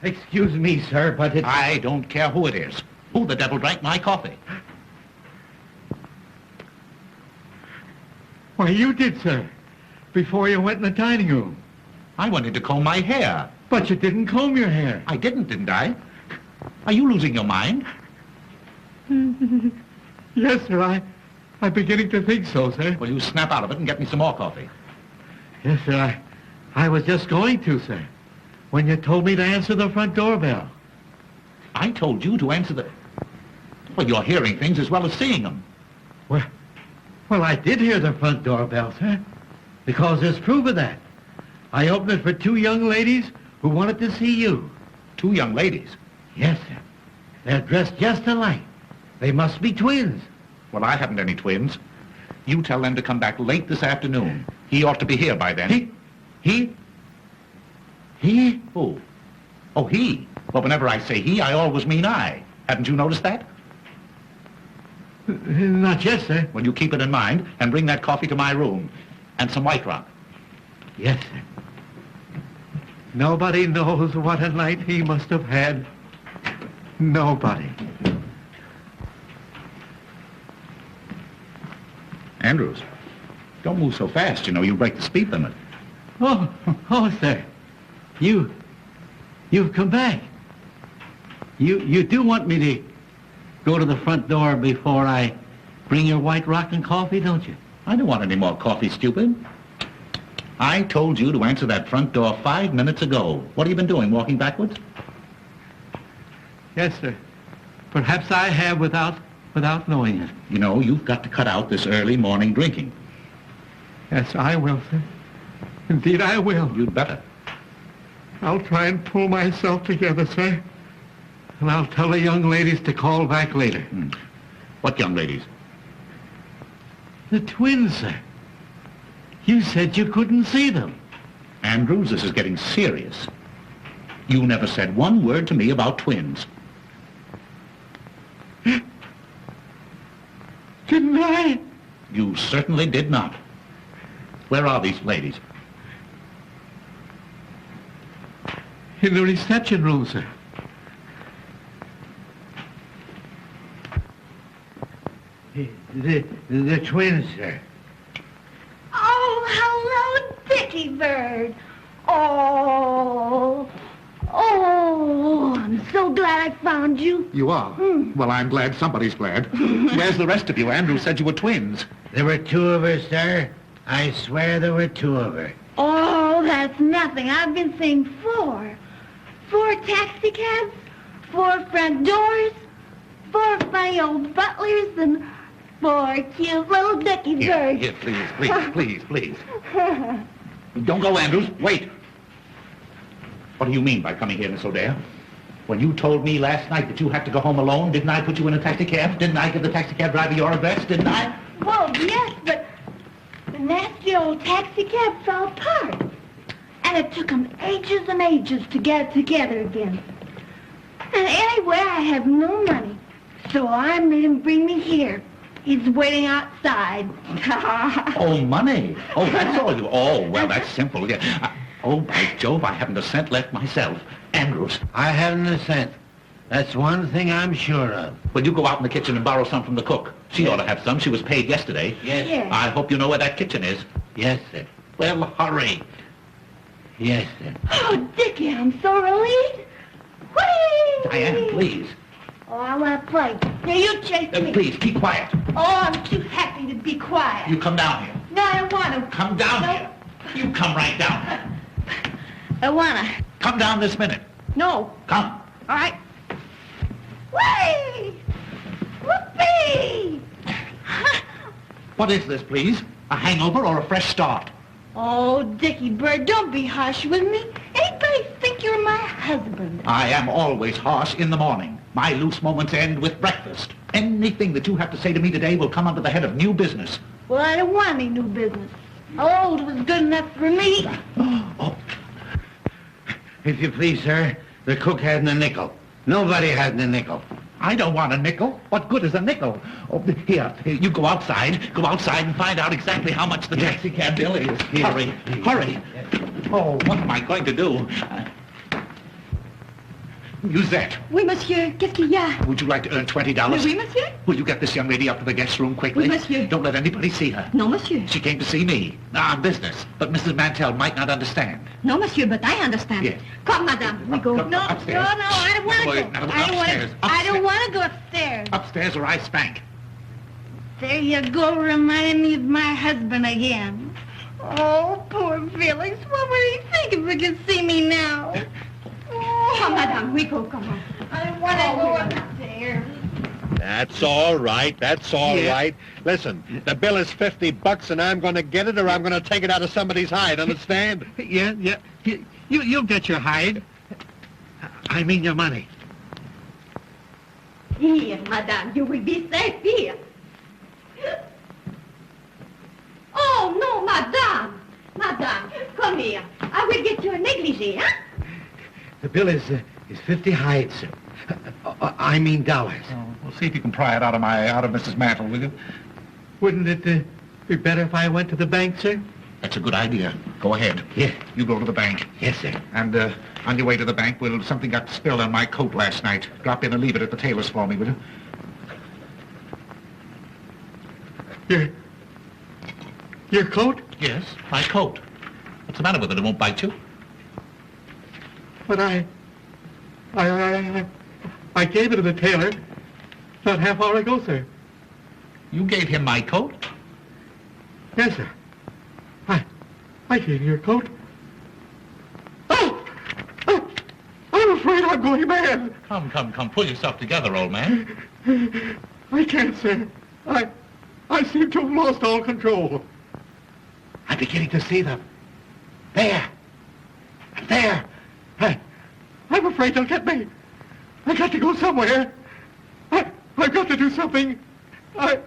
Excuse me, sir, but it's... I don't care who it is. Who the devil drank my coffee? Why, you did, sir, before you went in the dining room. I wanted to comb my hair. But you didn't comb your hair. I didn't I? Are you losing your mind? Yes, sir, I'm beginning to think so, sir. Well, you snap out of it and get me some more coffee. Yes, sir, I was just going to, sir, when you told me to answer the front doorbell. I told you to answer the... Well, you're hearing things as well as seeing them. Well, I did hear the front doorbell, sir, because there's proof of that. I opened it for two young ladies who wanted to see you. Two young ladies? Yes, sir. They're dressed just alike. They must be twins. Well, I haven't any twins. You tell them to come back late this afternoon. He ought to be here by then. He? Who? Oh, he. Well, whenever I say he, I always mean I. Haven't you noticed that? Not yet, sir. Well, you keep it in mind and bring that coffee to my room. And some White Rock. Yes, sir. Nobody knows what a night he must have had. Nobody. Andrews, don't move so fast. You know, you break the speed limit. Oh, sir. You've come back. You do want me to go to the front door before I bring your White Rock and coffee, don't you? I don't want any more coffee, stupid. I told you to answer that front door 5 minutes ago. What have you been doing, walking backwards? Yes, sir. Perhaps I have without knowing it. You know, you've got to cut out this early morning drinking. Yes, I will, sir. Indeed, I will. You'd better. I'll try and pull myself together, sir. And I'll tell the young ladies to call back later. What young ladies? The twins, sir. You said you couldn't see them. Andrews, this is getting serious. You never said one word to me about twins. Didn't I? You certainly did not. Where are these ladies? In the reception room, sir. The twins, sir. Oh, hello, Dickie Bird. Oh, I'm so glad I found you. You are? Well, I'm glad somebody's glad. Where's the rest of you? Andrews said you were twins. There were two of her, sir. I swear there were two of her. Oh, that's nothing. I've been saying 4. 4 taxicabs, 4 front doors, 4 funny old butlers and 4 cute little dicky birds. Here, please. Don't go, Andrews. Wait. What do you mean by coming here, Miss O'Dare? When you told me last night that you had to go home alone, didn't I put you in a taxi cab? Didn't I give the taxi cab driver your address? Didn't I? Well, yes, but the nasty old taxi cab fell apart. And it took them ages and ages to get it together again. And anyway, I have no money. So I made him bring me here. He's waiting outside. Oh, money. Oh, that's all you... Oh, well, that's simple. Yeah. Oh, by Jove, I haven't a cent left myself. Andrews. I haven't a cent. That's one thing I'm sure of. Will you go out in the kitchen and borrow some from the cook? She ought to have some. She was paid yesterday. Yes. Yes. I hope you know where that kitchen is. Yes, sir. Well, hurry. Yes, sir. Oh, Dickie, I'm so relieved. Whee! Diane, please. Oh, I want to play. Now, you chase me. Please, keep quiet. Oh, I'm too happy to be quiet. You come down here. No, I don't want to. Come down No. here. You come right down. I want to. Come down this minute. No. Come. All right. Whee! Whoopee! What is this, please? A hangover or a fresh start? Oh, Dickie Bird, don't be harsh with me. Anybody think you're my husband? I am always harsh in the morning. My loose moments end with breakfast. Anything that you have to say to me today will come under the head of new business. Well, I don't want any new business. Old was good enough for me. Oh, If you please, sir, the cook hadn't a nickel. Nobody hadn't a nickel. I don't want a nickel. What good is a nickel? Oh, here, you go outside. Go outside and find out exactly how much the taxi cab bill is. Hurry, hurry. Oh, what am I going to do? Musette, Oui, monsieur. Qu'est-ce qu'il y a? would you like to earn $20? Oui, monsieur. Will you get this young lady up to the guest room quickly? Oui, monsieur. Don't let anybody see her. Non, monsieur. She came to see me. On business. But Mrs. Mantell might not understand. No, monsieur, but I understand. Yes. Come, madame. We go. Come No, upstairs. no, I don't want to Wait, go. no, I don't want upstairs, to. I don't want to go upstairs. Upstairs or I spank. There you go, reminding me of my husband again. Oh, poor Felix. What would he think if he could see me now? Oh, Come, madame. We go. Come on. I don't want to go upstairs. That's all right. That's all right. Listen, the bill is $50 and I'm going to get it or I'm going to take it out of somebody's hide, understand? Yeah. You'll get your hide. I mean your money. Here, madame, you will be safe here. Oh, no, madame. Madame, come here. I will get you a negligee, huh? The bill is 50 hides, sir. I mean dollars. We'll see if you can pry it out of Mrs. Mantle, will you? Wouldn't it be better if I went to the bank, sir? That's a good idea. Go ahead. Yeah. You go to the bank. Yes, sir. And on your way to the bank, something got spilled on my coat last night. Drop in and leave it at the tailor's for me, will you? Your coat? Yes, my coat. What's the matter with it? It won't bite you? But I gave it to the tailor not half hour ago, sir. You gave him my coat? Yes, sir. I gave you your coat. Oh! I'm afraid I'm going mad. Come. Pull yourself together, old man. I can't, sir. I seem to have lost all control. I'm beginning to see them. There. I'm afraid they'll get me. I got to go somewhere. I've got to do something. I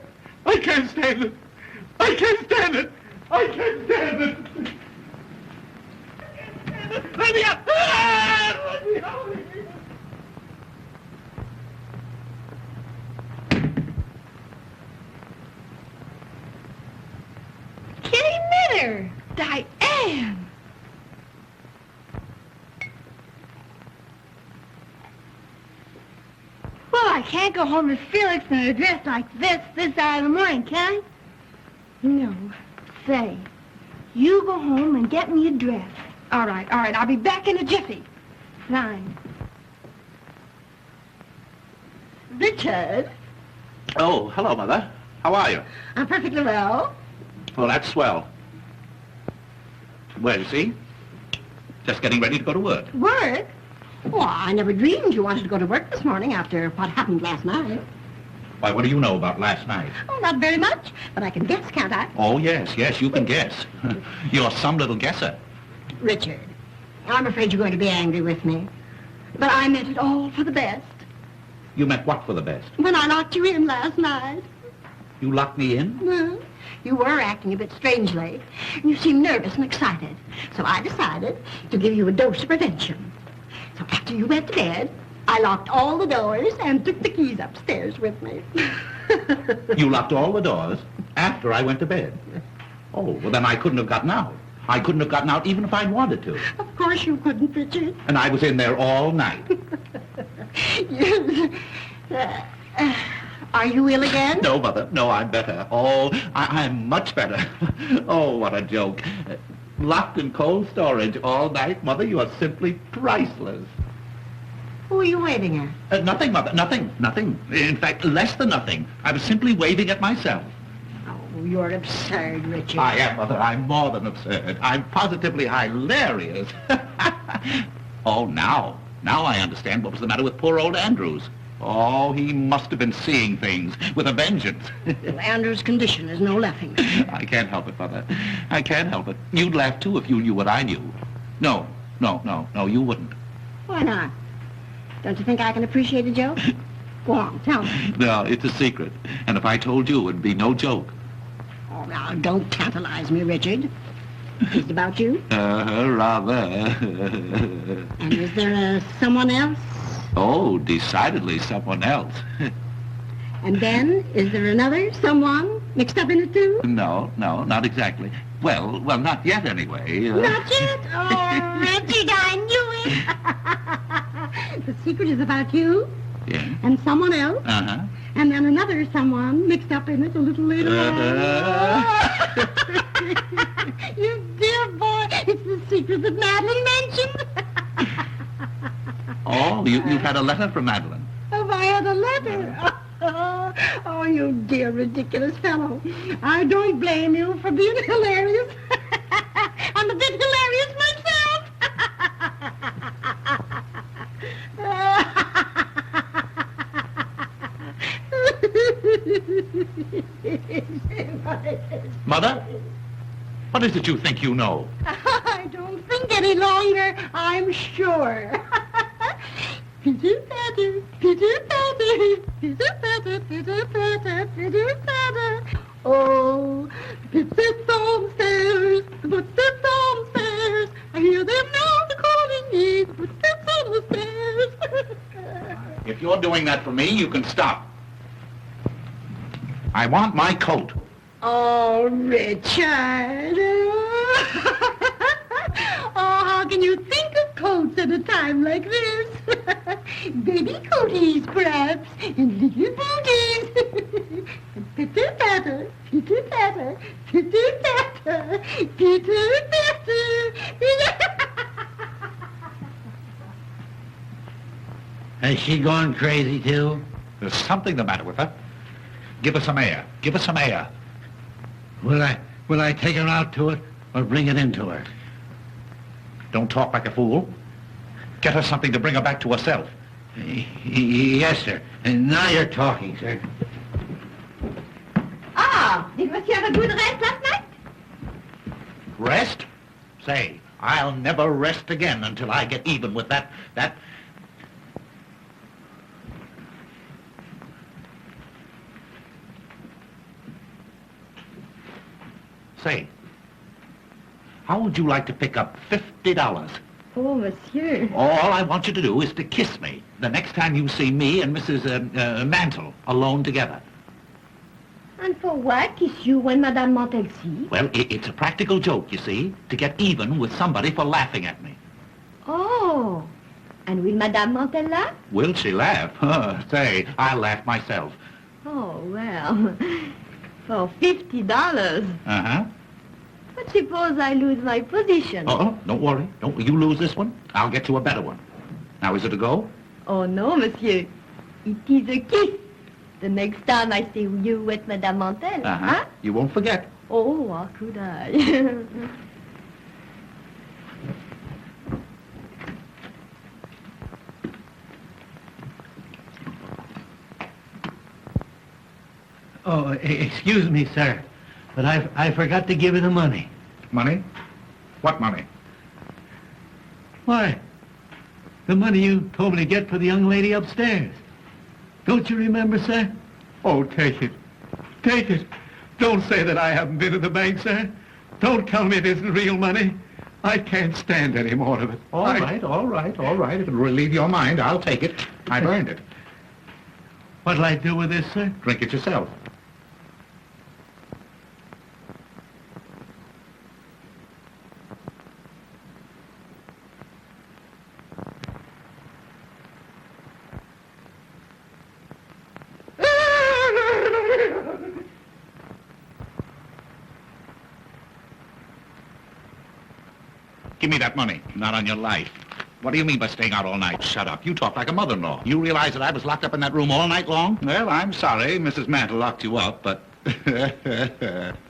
can't stand it. I can't stand it. Let me out. Let me out. Kitty Mitter. Diane. Well, I can't go home to Felix in a dress like this hour of the morning, can I? No. Say, you go home and get me a dress. All right. I'll be back in a jiffy. Fine. Richard, Oh, hello, Mother. How are you? I'm perfectly well. Well, that's swell. Well, you see, just getting ready to go to work. Work? Well, I never dreamed you wanted to go to work this morning after what happened last night. Why, what do you know about last night? Oh, not very much, but I can guess, can't I? Oh, yes, you can guess. You're some little guesser. Richard, I'm afraid you're going to be angry with me. But I meant it all for the best. You meant what for the best? When I locked you in last night. You locked me in? Well, you were acting a bit strangely. You seemed nervous and excited. So I decided to give you a dose of prevention. So after you went to bed, I locked all the doors and took the keys upstairs with me. You locked all the doors after I went to bed? Oh, well, then I couldn't have gotten out. I couldn't have gotten out even if I'd wanted to. Of course you couldn't, Richard. And I was in there all night. Are you ill again? No, Mother. No, I'm better. Oh, I'm much better. Oh, what a joke. Locked in cold storage all night. Mother, you are simply priceless. Who are you waving at? Nothing, Mother. Nothing. In fact, less than nothing. I was simply waving at myself. Oh, you're absurd, Richard. I am, Mother. I'm more than absurd. I'm positively hilarious. Oh, now I understand what was the matter with poor old Andrews. Oh, he must have been seeing things with a vengeance. Well, Andrew's condition is no laughing. I can't help it, Mother. I can't help it. You'd laugh, too, if you knew what I knew. No, you wouldn't. Why not? Don't you think I can appreciate a joke? Go on, tell me. No, it's a secret. And if I told you, it'd be no joke. Oh, now, don't tantalize me, Richard. Is it about you? Rather. And is there someone else? Oh, decidedly someone else. And then, is there another someone mixed up in it, too? No, not exactly. Well, not yet, anyway. Not yet? Oh, Richard, I knew it. The secret is about you Yeah. and someone else. Uh-huh. And then another someone mixed up in it a little later on. You dear boy, it's the secret that Madeline mentioned. Oh, you've had a letter from Madeline. Have I had a letter? Oh, you dear ridiculous fellow. I don't blame you for being hilarious. I'm a bit hilarious myself. Mother? What is it you think you know? I don't think any longer, I'm sure. Pitter-patter, pitter-patter, pitter-patter, pitter-patter, pitter-patter. Oh, footsteps downstairs, footsteps downstairs. I hear them now calling me, footsteps on the stairs. If you're doing that for me, you can stop. I want my coat. Oh, Richard. Oh, how can you think of coats at a time like this? Baby coaties, perhaps, and little booties. Pitter-patter, pitter-patter, pitter-patter, pitter-patter. Has she gone crazy, too? There's something the matter with her. Give her some air. Give her some air. Will I take her out to it or bring it into her? Don't talk like a fool. Get her something to bring her back to herself. Yes, sir. And now you're talking, sir. Ah, did Monsieur have a good rest last night? Rest? Say, I'll never rest again until I get even with that... Say, how would you like to pick up $50? Oh, monsieur. All I want you to do is to kiss me the next time you see me and Mrs. Mantle alone together. And for what? Kiss you when Madame Montel sees? Well, it's a practical joke, you see, to get even with somebody for laughing at me. Oh. And will Madame Montel laugh? Will she laugh? Say, I'll laugh myself. Oh, well. For $50. Uh-huh. But suppose I lose my position? Oh, don't worry. Don't you lose this one. I'll get you a better one. Now, is it a go? Oh, no, monsieur. It is a kiss. The next time I see you with Madame Montel. Uh-huh. Huh? You won't forget. Oh, how could I? Oh, excuse me, sir, but I forgot to give you the money. Money? What money? Why, the money you told me to get for the young lady upstairs. Don't you remember, sir? Oh, take it. Take it. Don't say that I haven't been to the bank, sir. Don't tell me it isn't real money. I can't stand any more of it. All right, all right, all right. If it'll relieve your mind, I'll take it. I've earned it. What'll I do with this, sir? Drink it yourself. Give me that money. Not on your life. What do you mean by staying out all night? Shut up. You talk like a mother-in-law. You realize that I was locked up in that room all night long? Well, I'm sorry. Mrs. Mantle locked you up, but...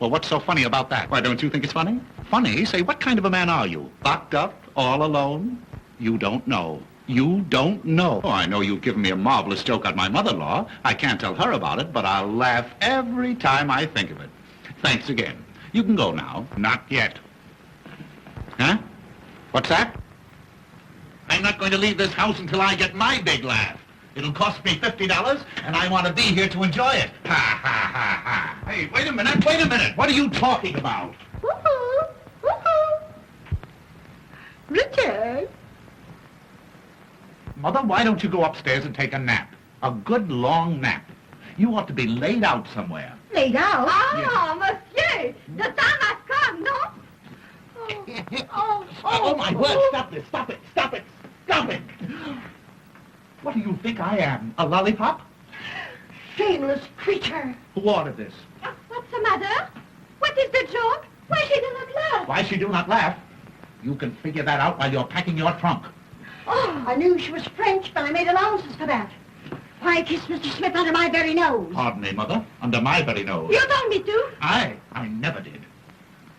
Well, what's so funny about that? Why, don't you think it's funny? Funny? Say, what kind of a man are you? Locked up? All alone? You don't know. You don't know. Oh, I know you've given me a marvelous joke on my mother-in-law. I can't tell her about it, but I'll laugh every time I think of it. Thanks again. You can go now. Not yet. Huh? What's that? I'm not going to leave this house until I get my big laugh. It'll cost me $50, and I want to be here to enjoy it. Ha, ha, ha, ha. Hey, wait a minute, wait a minute. What are you talking about? Woohoo! Woohoo! Richard! Mother, why don't you go upstairs and take a nap? A good long nap. You ought to be laid out somewhere. Laid out? Ah, monsieur, the time has come, no? Oh, my word, stop this, stop it, stop it, stop it. What do you think I am, a lollipop? Shameless creature. Who ordered this? What's the matter? What is the joke? Why she do not laugh? Why she do not laugh? You can figure that out while you're packing your trunk. Oh, I knew she was French, but I made allowances for that. Why kiss Mr. Smith under my very nose? Pardon me, Mother, under my very nose. You told me to. I never did.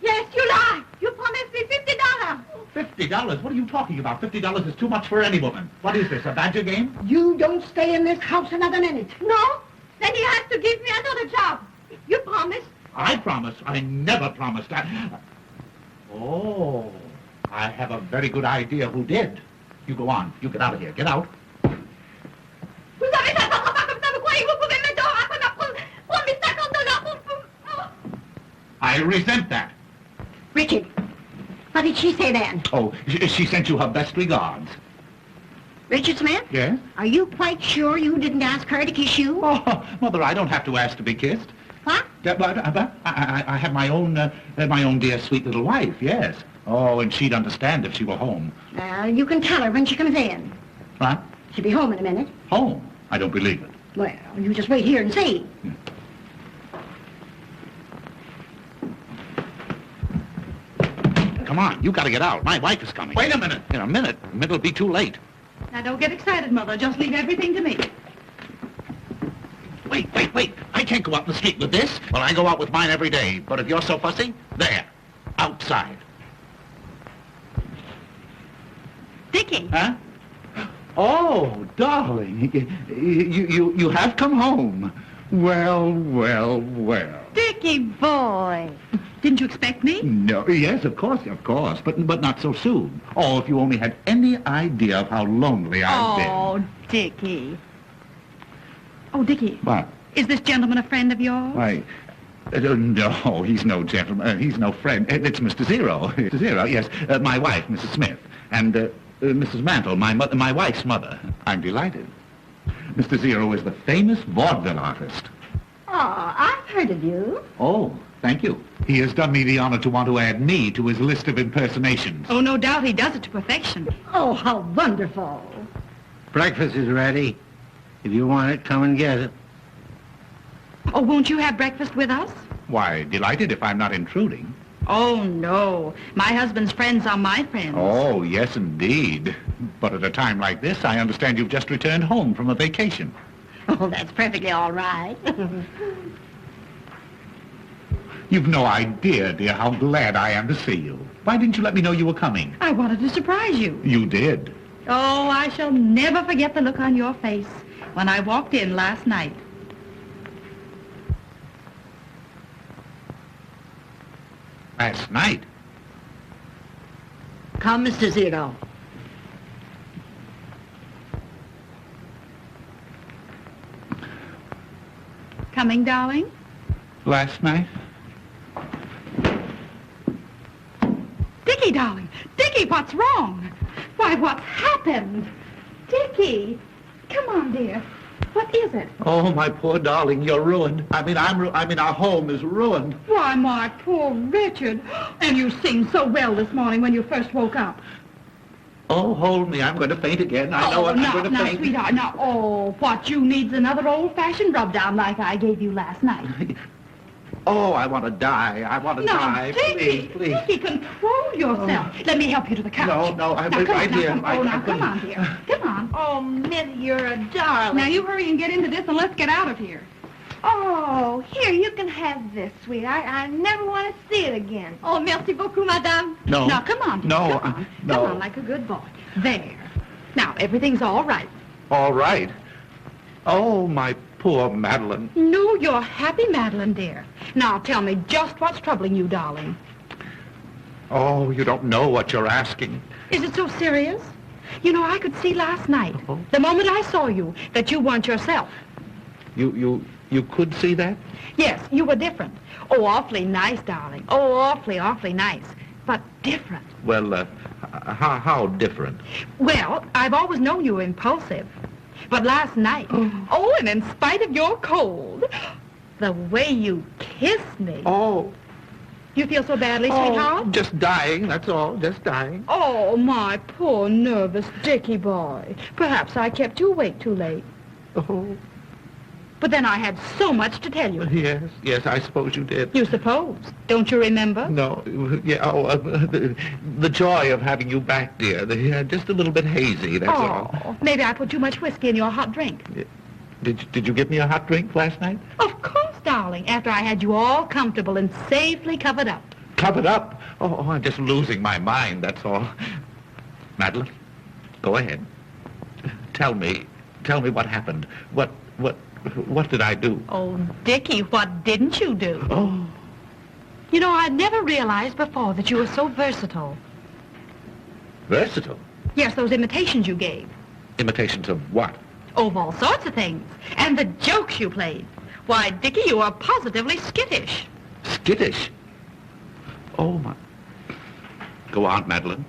Yes, you lie. You promised me $50. $50? What are you talking about? $50 is too much for any woman. What is this, a badger game? You don't stay in this house another minute. No? Then you have to give me another job. You promised. I promise. I never promised. Oh, I have a very good idea who did. You go on. You get out of here. Get out. Vous avez ça sans pas comme ça, vous croyez que vous pouvez me donner après ma promis $50 I resent that. Richard, what did she say then? Oh, she sent you her best regards. Richard Smith? Yes? Are you quite sure you didn't ask her to kiss you? Oh, Mother, I don't have to ask to be kissed. What? I have my own dear sweet little wife, yes. Oh, and she'd understand if she were home. Well, you can tell her when she comes in. What? She'll be home in a minute. Home? I don't believe it. Well, you just wait here and see. Come on, you gotta get out. My wife is coming. Wait a minute. In a minute. It'll be too late. Now, don't get excited, Mother. Just leave everything to me. Wait. I can't go out in the street with this. Well, I go out with mine every day. But if you're so fussy, there. Outside. Dickie. Huh? Oh, darling. You have come home. Well. Dickie boy. Didn't you expect me? No, yes, of course, but not so soon. Oh, if you only had any idea of how lonely I've been. Oh, Dickie. Oh, Dickie. What? Is this gentleman a friend of yours? Why, no, he's no gentleman. He's no friend. It's Mr. Zero. Mr. Zero, yes. My wife, Mrs. Smith. And Mrs. Mantle, my wife's mother. I'm delighted. Mr. Zero is the famous vaudeville artist. Oh, I've heard of you. Oh, thank you. He has done me the honor to want to add me to his list of impersonations. Oh, no doubt he does it to perfection. Oh, how wonderful. Breakfast is ready. If you want it, come and get it. Oh, won't you have breakfast with us? Why, delighted if I'm not intruding. Oh, no. My husband's friends are my friends. Oh, yes, indeed. But at a time like this, I understand you've just returned home from a vacation. Oh, that's perfectly all right. You've no idea, dear, how glad I am to see you. Why didn't you let me know you were coming? I wanted to surprise you. You did. Oh, I shall never forget the look on your face when I walked in last night. Last night? Come, Mr. Zero. Coming, darling? Last night? Dickie, darling. Dickie, what's wrong? Why, what's happened? Dickie, come on, dear. What is it? Oh, my poor darling, you're ruined. I mean, our home is ruined. Why, my poor Richard. And you seemed so well this morning when you first woke up. Oh, hold me. I'm going to faint again. I know it. I'm going to now, faint. sweetheart, now, what you need's another old-fashioned rub-down like I gave you last night. Oh, I want to die. I want to die. Dickie, Please. Dickie, control yourself. Let me help you to the couch. No, I'm now, come right on, here. Now, come on, dear. Come on. Oh, Minnie, you're a darling. Now, you hurry and get into this, and let's get out of here. Oh, here, you can have this, sweetheart. I never want to see it again. Oh, merci beaucoup, madame. No. Now, come on, dear. No, Come on. no. Come on, like a good boy. There. Now, everything's all right. All right. Oh, my poor Madeline. No, you're happy, Madeline, dear. Now, tell me just what's troubling you, darling. Oh, you don't know what you're asking. Is it so serious? You know, I could see last night, the moment I saw you, that you weren't yourself. You could see that? Yes, you were different. Oh, awfully nice, darling. Oh, awfully, awfully nice. But different. Well, how different? Well, I've always known you were impulsive. But last night, oh, and in spite of your cold, the way you kissed me. Oh. You feel so badly, sweetheart? Just dying, that's all, just dying. Oh, my poor nervous Dickie boy. Perhaps I kept you awake too late. Oh. But then I had so much to tell you. Yes, I suppose you did. You suppose. Don't you remember? No, the joy of having you back, dear. Just a little bit hazy, that's all. Maybe I put too much whiskey in your hot drink. Did you give me a hot drink last night? Of course, darling, after I had you all comfortable and safely covered up. Covered up? Oh, I'm just losing my mind, that's all. Madeline, go ahead. Tell me what happened. What did I do? Oh, Dickie, what didn't you do? Oh. You know, I'd never realized before that you were so versatile. Versatile? Yes, those imitations you gave. Imitations of what? Oh, of all sorts of things. And the jokes you played. Why, Dickie, you are positively skittish. Skittish? Oh, my. Go on, Madeline.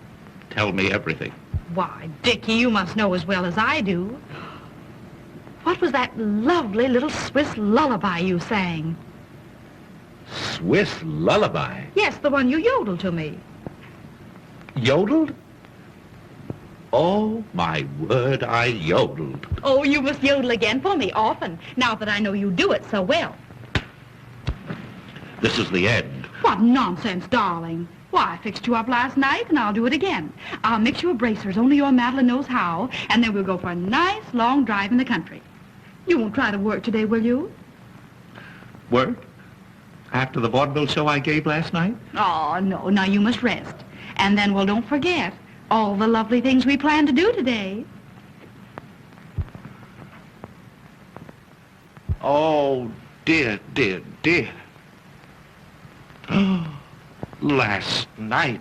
Tell me everything. Why, Dickie, you must know as well as I do. What was that lovely little Swiss lullaby you sang? Swiss lullaby? Yes, the one you yodeled to me. Yodeled? Oh, my word, I yodeled. Oh, you must yodel again for me often, now that I know you do it so well. This is the end. What nonsense, darling. Why, I fixed you up last night, and I'll do it again. I'll mix you a bracer as only your Madeline knows how, and then we'll go for a nice long drive in the country. You won't try to work today, will you? Work? After the vaudeville show I gave last night? Oh, no. Now you must rest. And then, well, don't forget all the lovely things we plan to do today. Oh, dear. Last night.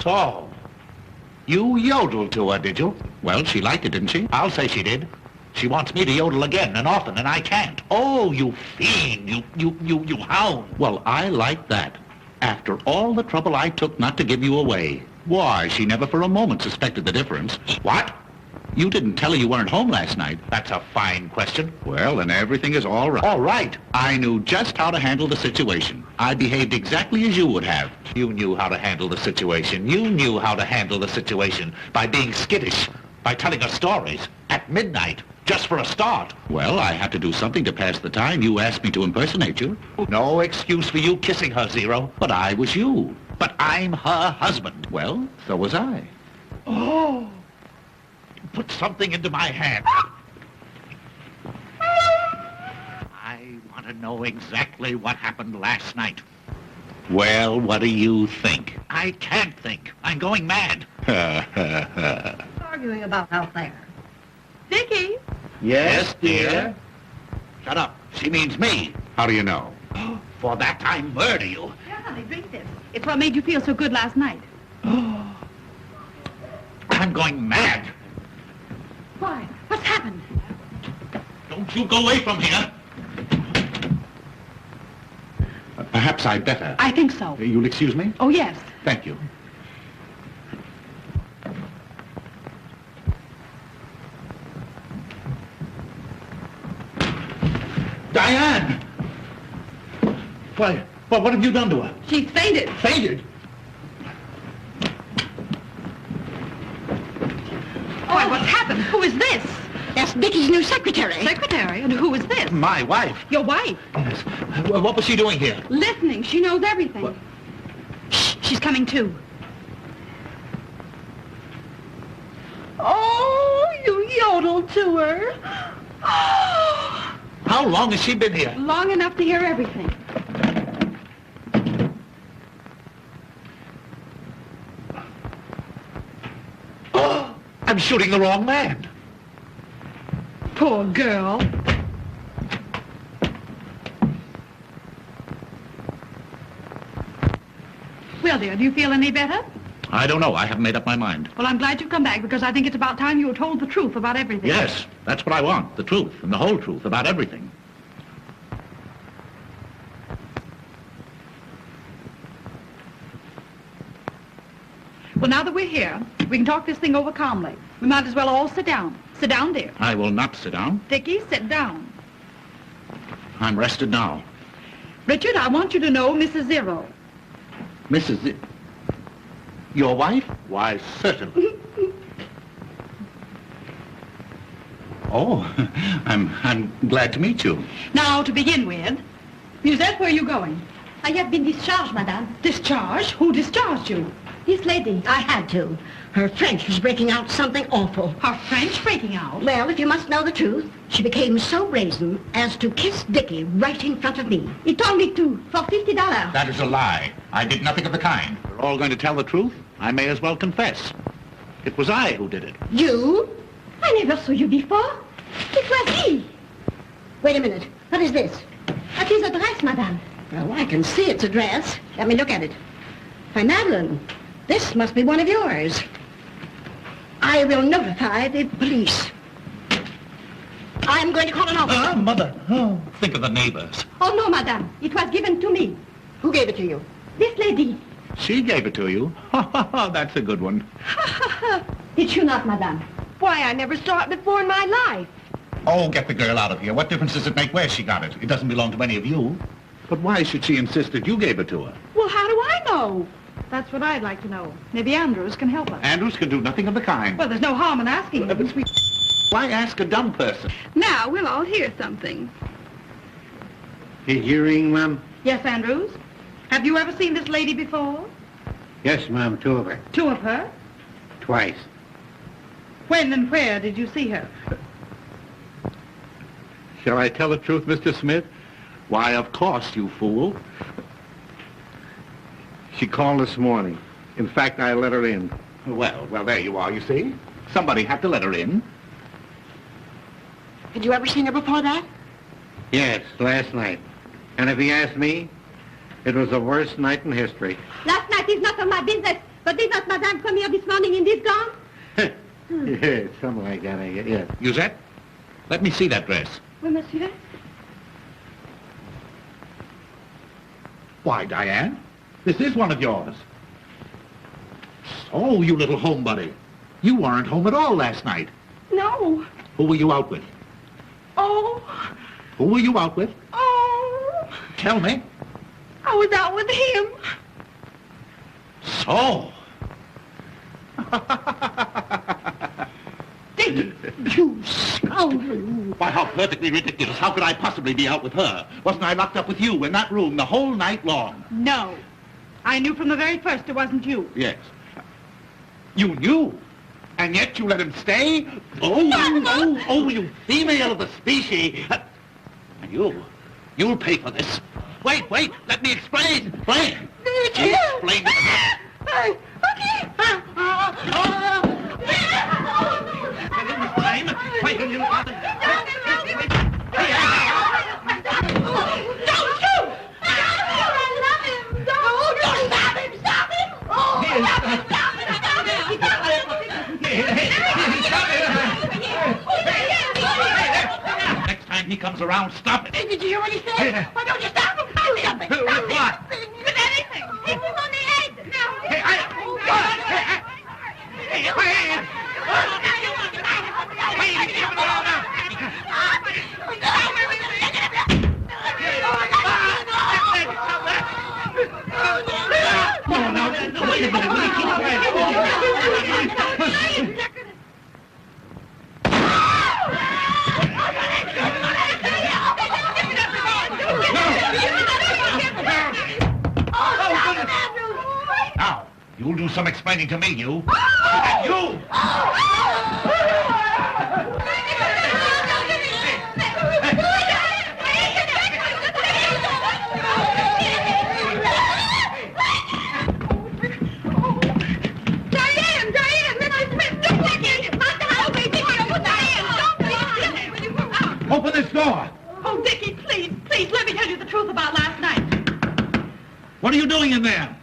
So, you yodeled to her, did you? Well, she liked it, didn't she? I'll say she did. She wants me to yodel again and often, and I can't. Oh, you fiend, you hound. Well, I like that. After all the trouble I took not to give you away. Why, she never for a moment suspected the difference. What? You didn't tell her you weren't home last night. That's a fine question. Well, then everything is all right. All right. I knew just how to handle the situation. I behaved exactly as you would have. You knew how to handle the situation. You knew how to handle the situation by being skittish, by telling her stories at midnight, just for a start. Well, I had to do something to pass the time. You asked me to impersonate you. No excuse for you kissing her, Zero. But I was you. But I'm her husband. Well, so was I. Oh! Put something into my hand. I want to know exactly what happened last night. Well, what do you think? I can't think. I'm going mad. Arguing about out there. Dickie! Yes, dear? Shut up. She means me. How do you know? For that I murder you. Here, honey, drink this. It's what made you feel so good last night. I'm going mad. Why? What's happened? Don't you go away from here. Perhaps I'd better. I think so. You'll excuse me? Oh, yes. Thank you. Diane! Why, what have you done to her? She's fainted. Fainted? Why, what's happened? Who is this? That's Dickie's new secretary. Secretary? And who is this? My wife. Your wife. Yes. What was she doing here? Listening. She knows everything. What? Shh, she's coming too. Oh, you yodeled to her. Oh. How long has she been here? Long enough to hear everything. Oh, I'm shooting the wrong man. Poor girl. Well, dear, do you feel any better? I don't know. I haven't made up my mind. Well, I'm glad you've come back because I think it's about time you were told the truth about everything. Yes, that's what I want. The truth, and the whole truth about everything. Well, now that we're here, we can talk this thing over calmly. We might as well all sit down. Sit down, dear. I will not sit down. Dickie, sit down. I'm rested now. Richard, I want you to know Mrs. Zero. Mrs. Your wife? Why, certainly. Oh, I'm glad to meet you. Now, to begin with, Musette, where are you going? I have been discharged, madame. Discharged? Who discharged you? This lady. I had to. Her French was breaking out something awful. Her French breaking out? Well, if you must know the truth, she became so brazen as to kiss Dickie right in front of me. He told me to, for $50. That is a lie. I did nothing of the kind. We're all going to tell the truth. I may as well confess. It was I who did it. You? I never saw you before. It was he. Wait a minute. What is this? That is a dress, madame. Well, I can see it's a dress. Let me look at it. Why, Madeline, this must be one of yours. I will notify the police. I'm going to call an officer. Mother. Oh, think of the neighbors. Oh, no, madame. It was given to me. Who gave it to you? This lady. She gave it to you. That's a good one. Did you not, madame? Why, I never saw it before in my life. Oh, get the girl out of here. What difference does it make where she got it? It doesn't belong to any of you. But why should she insist that you gave it to her? Well, how do I know? That's what I'd like to know. Maybe Andrews can help us. Andrews can do nothing of the kind. Well, there's no harm in asking him. Why ask a dumb person? Now, we'll all hear something. A hearing, ma'am? Yes, Andrews? Have you ever seen this lady before? Yes, ma'am, two of her. Two of her? Twice. When and where did you see her? Shall I tell the truth, Mr. Smith? Why, of course, you fool. She called this morning. In fact, I let her in. Well, there you are, you see. Somebody had to let her in. Had you ever seen her before that? Yes, last night. And if he asked me, it was the worst night in history. Last night is none of my business. But did not madame come here this morning in this gown? Yeah, something like that, I guess. Yeah. Musette, let me see that dress. Oui, monsieur. Why, Diane, this is one of yours. So, you little homebody. You weren't home at all last night. No. Who were you out with? Oh. Who were you out with? Oh. Tell me. I was out with him. So. Dickie. You scoundrel. Why, how perfectly ridiculous. How could I possibly be out with her? Wasn't I locked up with you in that room the whole night long? No. I knew from the very first it wasn't you. Yes. You knew, and yet you let him stay? Oh, you female of the species. And you'll pay for this. Wait, let me explain. Explain. Explain. Wait, Next time he comes around, stop it. Did you hear what he said? Why don't you stop him? Do something. What? With anything. Hit him on the head. No. Hey, wait a minute. Will you keep quiet? Now, you'll do some explaining to me, you. And you! Open this door! Oh, Dickie, please, please, let me tell you the truth about last night. What are you doing in there?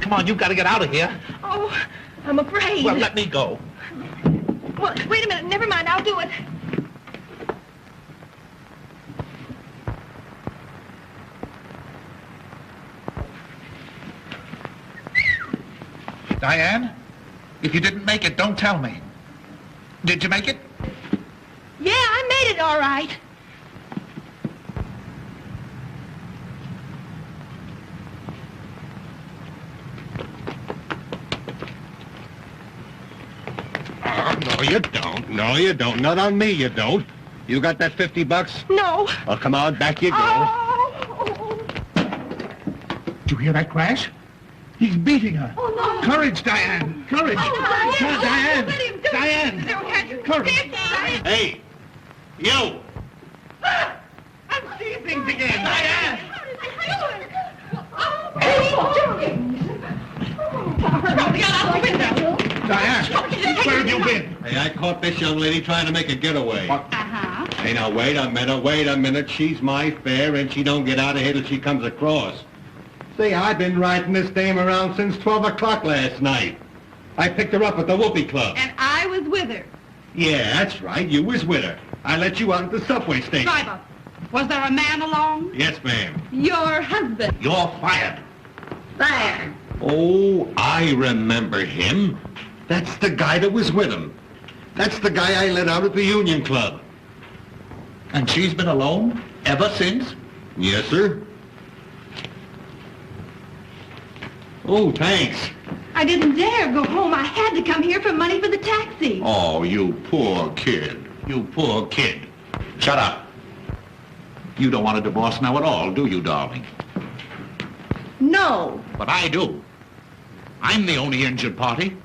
Come on, you've got to get out of here. Oh, I'm afraid. Well, let me go. Well, wait a minute. Never mind. I'll do it. Diane, if you didn't make it, don't tell me. Did you make it? Yeah, I made it all right. No, you don't. No, you don't. Not on me, you don't. You got that 50 bucks? No. Well, come on, back you go. Oh. Did you hear that crash? He's beating her. Oh, no. Courage, Diane. Courage. Oh, Come on, Diane. Let him do Diane. it. Courage. Hey, you! I'm seeing things again. Diane. Diane, where have you been? Hey, I caught this young lady trying to make a getaway. What? Uh-huh. Hey, now, wait a minute. She's my fare, and she don't get out of here till she comes across. See, I've been riding this dame around since 12 o'clock last night. I picked her up at the Whoopee Club. And I was with her. Yeah, that's right. You was with her. I let you out at the subway station. Driver, was there a man along? Yes, ma'am. Your husband. You're fired. There. Oh, I remember him. That's the guy that was with him. That's the guy I let out at the Union Club. And she's been alone ever since? Yes, sir. Oh, thanks. I didn't dare go home. I had to come here for money for the taxi. Oh, you poor kid. You poor kid. Shut up. You don't want a divorce now at all, do you, darling? No. But I do. I'm the only injured party.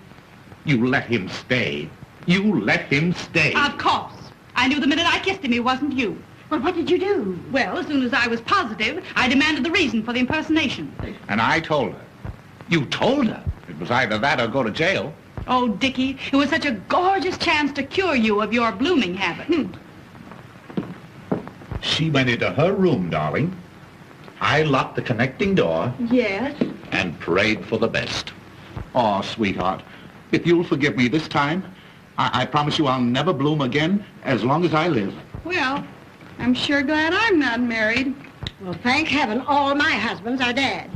You let him stay. You let him stay. Of course. I knew the minute I kissed him he wasn't you. Well, what did you do? Well, as soon as I was positive, I demanded the reason for the impersonation. And I told her. You told her? It was either that or go to jail. Oh, Dickie, it was such a gorgeous chance to cure you of your blooming habit. She went into her room, darling. I locked the connecting door Yes. and prayed for the best. Oh, sweetheart, if you'll forgive me this time, I promise you I'll never bloom again as long as I live. Well, I'm sure glad I'm not married. Well, thank heaven all my husbands are dead.